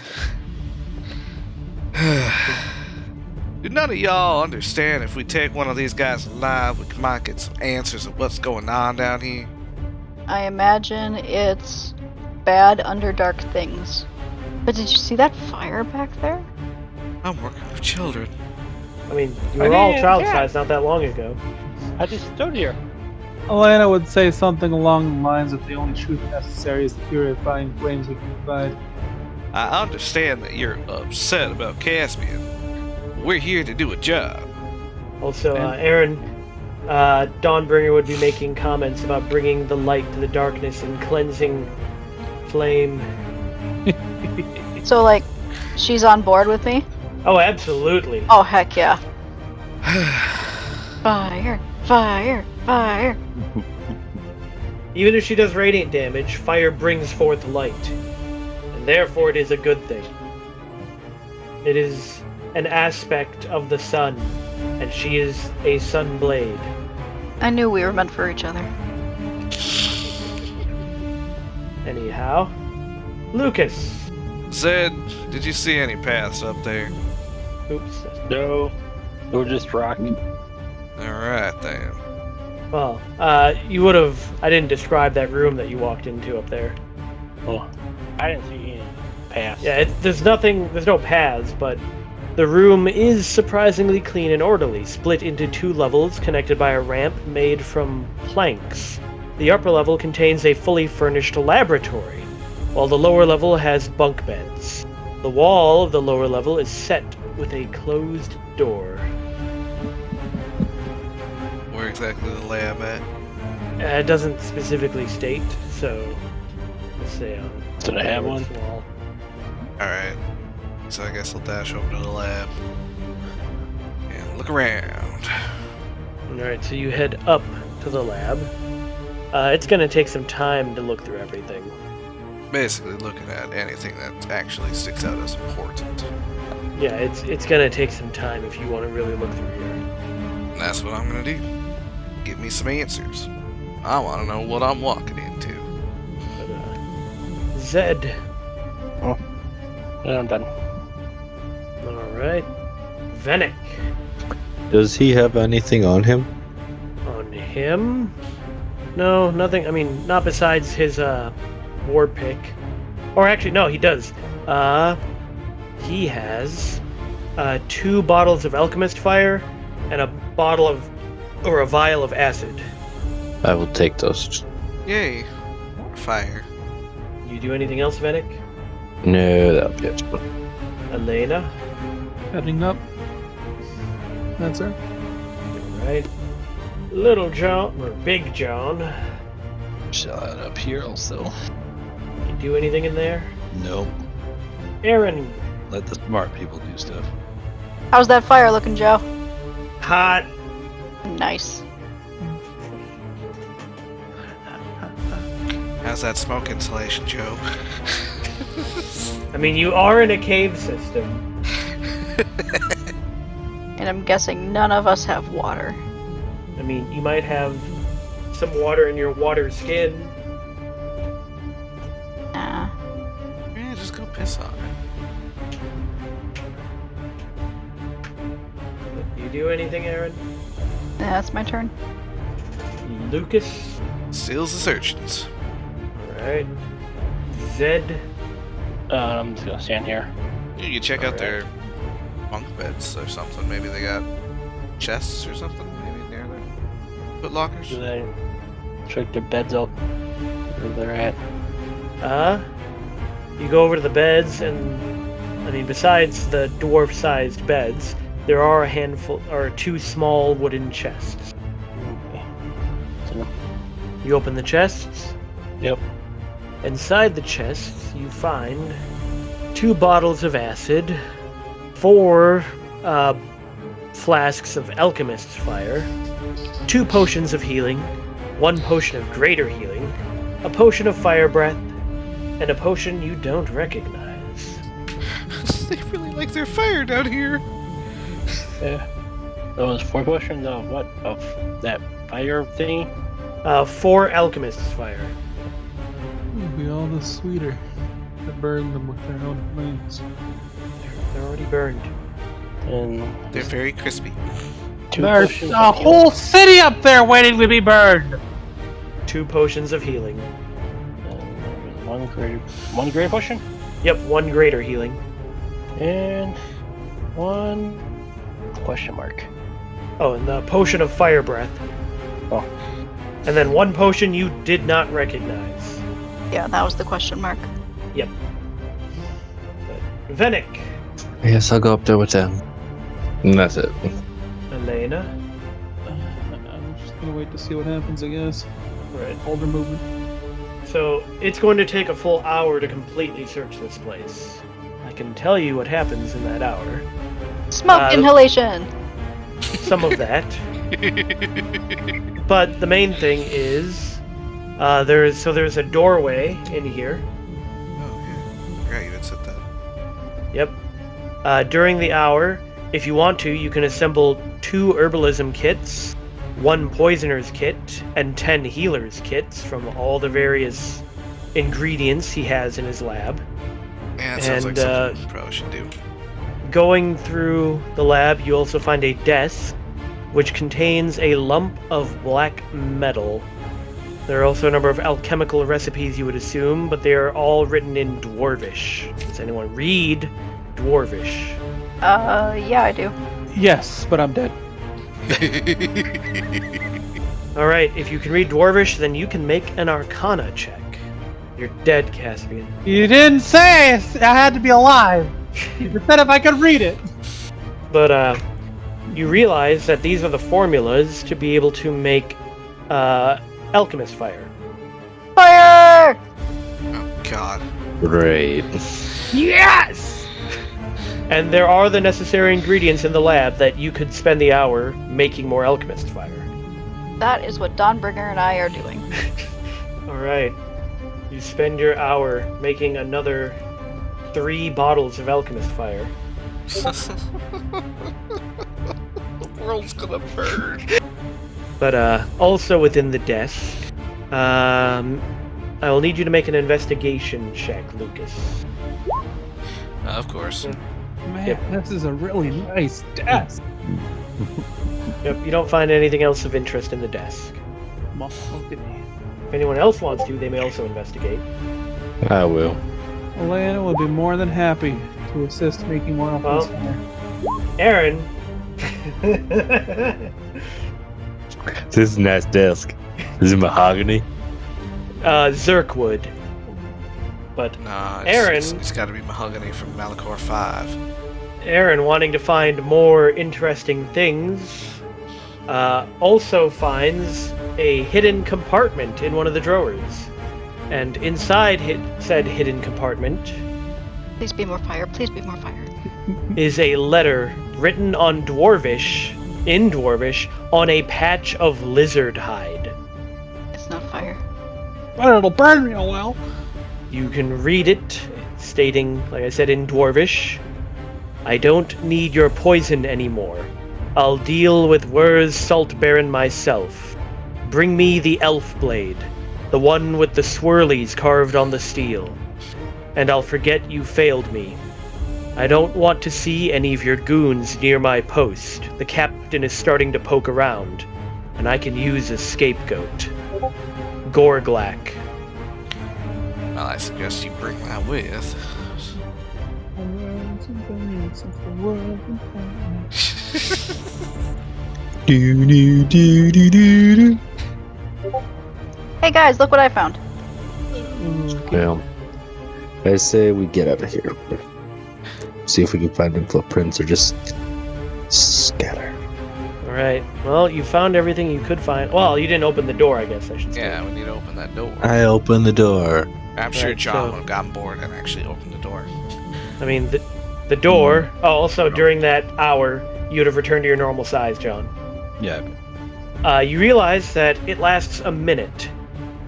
Do none of y'all understand if we take one of these guys alive, we might get some answers of what's going on down here? I imagine it's bad underdark things. But did you see that fire back there? I'm working with children. I mean, you were all child-sized not that long ago. I just stood here. Elena would say something along the lines of the only truth necessary is the purifying flames we can provide. I understand that you're upset about Caspian. We're here to do a job. Also, Aaron, Dawnbringer would be making comments about bringing the light to the darkness and cleansing flame. So, like, she's on board with me? Oh, absolutely. Oh, heck yeah. Fire, fire, fire. Even if she does radiant damage, fire brings forth light. And therefore it is a good thing. It is an aspect of the sun, and she is a sun blade. I knew we were meant for each other. Anyhow, Lucas. Zed, did you see any paths up there? Oops. No. We're just rocking. Alright then. Well, you would have... I didn't describe that room that you walked into up there. Oh, I didn't see any paths. Yeah, there's no paths, but the room is surprisingly clean and orderly, split into 2 levels connected by a ramp made from planks. The upper level contains a fully furnished laboratory, while the lower level has bunk beds. The wall of the lower level is set with a closed door. Where exactly the lab at? It doesn't specifically state, so let's say on Did I have one? wall. Alright. So I guess I'll dash over to the lab. And look around. Alright, so you head up to the lab. It's gonna take some time to look through everything. Basically looking at anything that actually sticks out as important. Yeah, it's gonna take some time if you want to really look through here. And that's what I'm gonna do. Give me some answers. I want to know what I'm walking into. But, Zed. Oh. Yeah, I'm done. Alright. Venick. Does he have anything on him? On him? No, nothing. I mean, not besides his war pick. Or actually, no, he does. He has 2 bottles of alchemist fire and a vial of acid. I will take those. Yay. Fire. You do anything else, Venick? No, that'll be it. Elena? Heading up. That's her. Alright. Little John, or Big John. Shot up here also. You do anything in there? Nope. Aaron. Let the smart people do stuff. How's that fire looking, Joe? Hot. Nice. How's that smoke insulation, Joe? I mean, you are in a cave system. And I'm guessing none of us have water. I mean, you might have some water in your water skin. Nah. Yeah, just go piss on it. You do anything, Aaron? Yeah, that's my turn. Lucas? Seals the surgeons. Alright. Zed? I'm just gonna stand here. You can check out their bunk beds or something. Maybe they got chests or something. Maybe near there. Foot lockers. Do they check their beds out? where they're at. You go over to the beds, and I mean, besides the dwarf-sized beds, there are a handful or 2 small wooden chests. Okay. So, You open the chests. yep. Inside the chests, you find 2 bottles of acid, 4 flasks of alchemist's fire, 2 potions of healing, 1 potion of greater healing, a potion of fire breath, and a potion you don't recognize. They really like their fire down here. Yeah. Those 4 potions of what? Of that fire thingy? 4 alchemist's fire. It'd be all the sweeter to burn them with their own flames. They're already burned. And They're very crispy. 2 There's potions a of whole city up there waiting to be burned! 2 potions of healing. And one greater potion? Yep, 1 greater healing. And 1 question mark. Oh, and the potion of fire breath. Oh. And then 1 potion you did not recognize. Yeah, that was the question mark. Yep. Venick. Yes, I'll go up there with them. And that's it. Elena. I'm just gonna wait to see what happens, I guess. Right. Hold their movement. So, it's going to take a full hour to completely search this place. I can tell you what happens in that hour. Smoke inhalation! Some of that. But the main thing is, there's a doorway in here. Oh, yeah. Forgot you had said that. Yep. During the hour, if you want to, you can assemble 2 herbalism kits, 1 poisoner's kit, and 10 healer's kits from all the various ingredients he has in his lab. Yeah, that sounds like something we probably should do. Going through the lab, you also find a desk, which contains a lump of black metal. There are also a number of alchemical recipes you would assume, but they are all written in Dwarvish. Does anyone read Dwarvish? Yeah, I do. Yes, but I'm dead. Alright, if you can read Dwarvish, then you can make an Arcana check. You're dead, Caspian. You didn't say I had to be alive. You just said if I could read it. But, you realize that these are the formulas to be able to make, alchemist fire. Fire! Oh, God. Great. Yes! And there are the necessary ingredients in the lab that you could spend the hour making more alchemist fire. That is what Dawnbringer and I are doing. Alright. You spend your hour making another 3 bottles of alchemist fire. The world's gonna burn. But also within the desk, I will need you to make an investigation check, Lucas. Of course. Man, Yep. this is a really nice desk. Yep, you don't find anything else of interest in the desk. Mahogany. If anyone else wants to, they may also investigate. I will. Elena would be more than happy to assist making more alchemist Well- fire. Aaron! This is a nice desk. This is mahogany. Zirkwood. But Nah, Aaron- it's gotta be mahogany from Malachor 5. Aaron, wanting to find more interesting things, also finds a hidden compartment in one of the drawers. And inside said hidden compartment Please be more fire. Please be more fire. is a letter written on Dwarvish, in Dwarvish, on a patch of lizard hide. It's not fire. But it'll burn real well. You can read it, stating, like I said, in Dwarvish, I don't need your poison anymore. I'll deal with Wur's Salt Baron myself. Bring me the elf blade, the one with the swirlies carved on the steel. And I'll forget you failed me. I don't want to see any of your goons near my post. The captain is starting to poke around, and I can use a scapegoat. Gorglak. Well, I suggest you bring that with. Hey guys, look what I found. Well, I say we get out of here. See if we can find any footprints or just scatter. Alright, well, you found everything you could find. Well, you didn't open the door, I guess I should say. Yeah, we need to open that door. I open the door. I'm sure Right, John so- would have gotten bored and actually opened the door. I mean, the door. Oh, also, during that hour, you would have returned to your normal size, John. Yeah. You realize that it lasts a minute.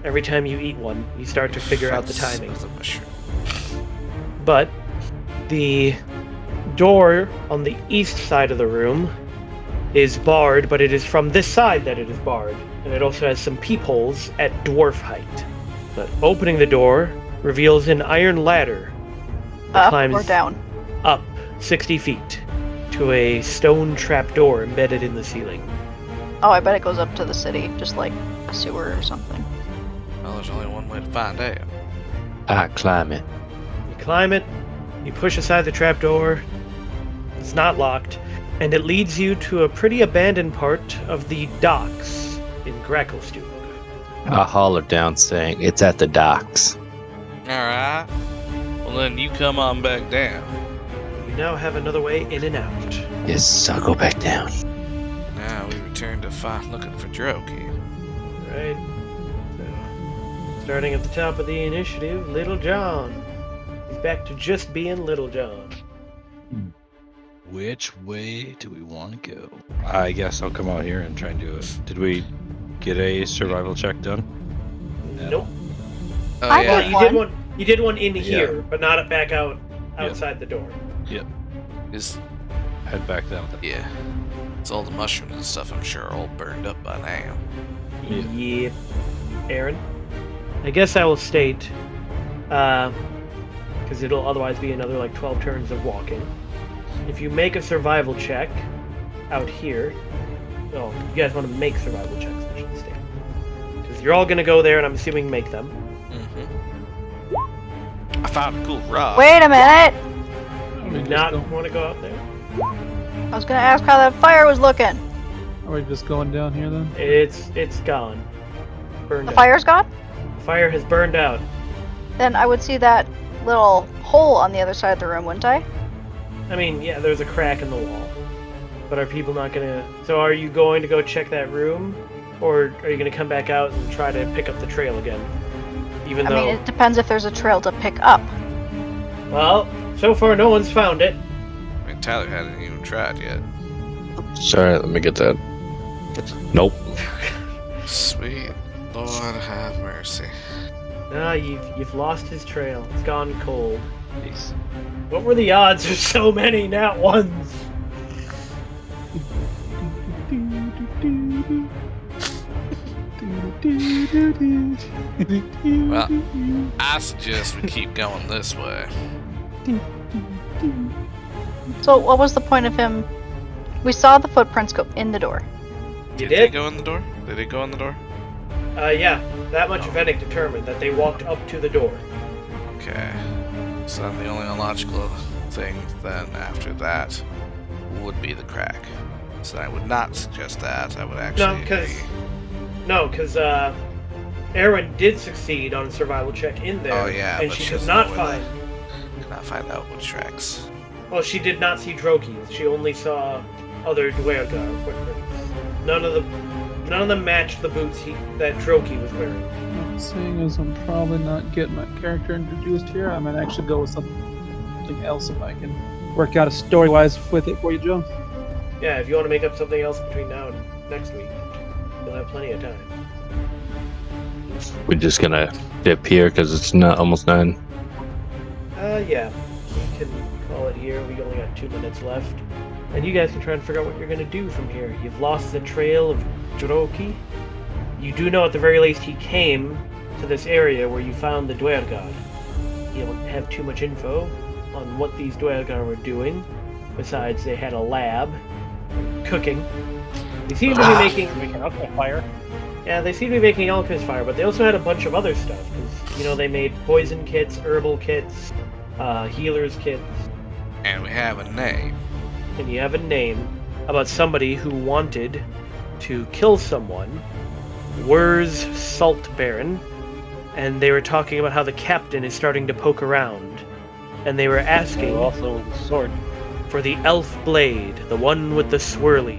Every time you eat one, you start to figure out the timing. With a mushroom. But the door on the east side of the room is barred, but it is from this side that it is barred. And it also has some peepholes at dwarf height. But opening the door reveals an iron ladder that Up climbs or down? up 60 feet to a stone trapdoor embedded in the ceiling. Oh, I bet it goes up to the city, just like a sewer or something. Well, there's only one way to find out. I climb it. You climb it, you push aside the trapdoor, it's not locked, and it leads you to a pretty abandoned part of the docks in Gracklestug. I holler down saying, it's at the docks. Alright. Well, then you come on back down. You now have another way in and out. Yes, I'll go back down. Now we return to find looking for Droki. Right. So, starting at the top of the initiative, Little John. He's back to just being Little John. Which way do we want to go? I guess I'll come out here and try and do it. Did we get a survival check done? Nope. Oh, I Well, yeah. did one. you did one in Yeah. here, but not back outside the door. Is Head back down. yeah. It's all the mushrooms and stuff, I'm sure, are all burned up by now. Yep. Aaron, I guess I will state, because it'll otherwise be another like 12 turns of walking. If you make a survival check out here, oh, you guys want to make survival checks, I should state. Because you're all going to go there, and I'm assuming make them. Mm-hmm. I found a cool rock. Wait a minute! You do not want to go out there? I was gonna ask how that fire was looking. Are we just going down here then? It's gone. Burned The out. fire's gone? The fire has burned out. Then I would see that little hole on the other side of the room, wouldn't I? I mean, yeah, there's a crack in the wall. But are people not gonna... So are you going to go check that room? Or are you gonna come back out and try to pick up the trail again? Even I though... mean, it depends if there's a trail to pick up. Well, so far no one's found it. I mean, Tyler hadn't even tried yet. Sorry, let me get that. Nope. Sweet Lord have mercy. Nah, you've lost his trail. It's gone cold. Peace. What were the odds of so many nat ones? Well, I suggest we keep going this way. So what was the point of him? We saw the footprints go in the door. You They did? go in the door? Did they go in the door? Yeah. That much Venick determined that they walked up to the door. Okay. So then the only illogical thing then after that would be the crack. So I would not suggest that. I would actually No, because Erin did succeed on a survival check in there. Oh, yeah, and but she she could doesn't not know where find... cannot find out which tracks. Well, she did not see Droki's. She only saw other Dweogar footprints. None of them matched the boots that Droki was wearing. Well, seeing as I'm probably not getting my character introduced here, I might actually go with something else if I can work out a story-wise with it for you, Joe. Yeah, if you want to make up something else between now and next week, you'll have plenty of time. We're just gonna dip here because it's not almost 9. Yeah. We can call it here. We only got 2 minutes left. And you guys can try and figure out what you're going to do from here. You've lost the trail of Droki. You do know at the very least he came to this area where you found the Dweogar. You don't have too much info on what these Dweogar were doing. Besides, they had a lab. Cooking. They seem to be making... Making alchemy fire. Yeah, they seem to be making alchemist fire, but they also had a bunch of other stuff. 'Cause, you know, they made poison kits, herbal kits, healer's kits. And we have a name. And you have a name about somebody who wanted to kill someone. Wurz Salt Baron and they were talking about how the captain is starting to poke around. And they were asking Also with the sword. for the elf blade, the one with the swirly.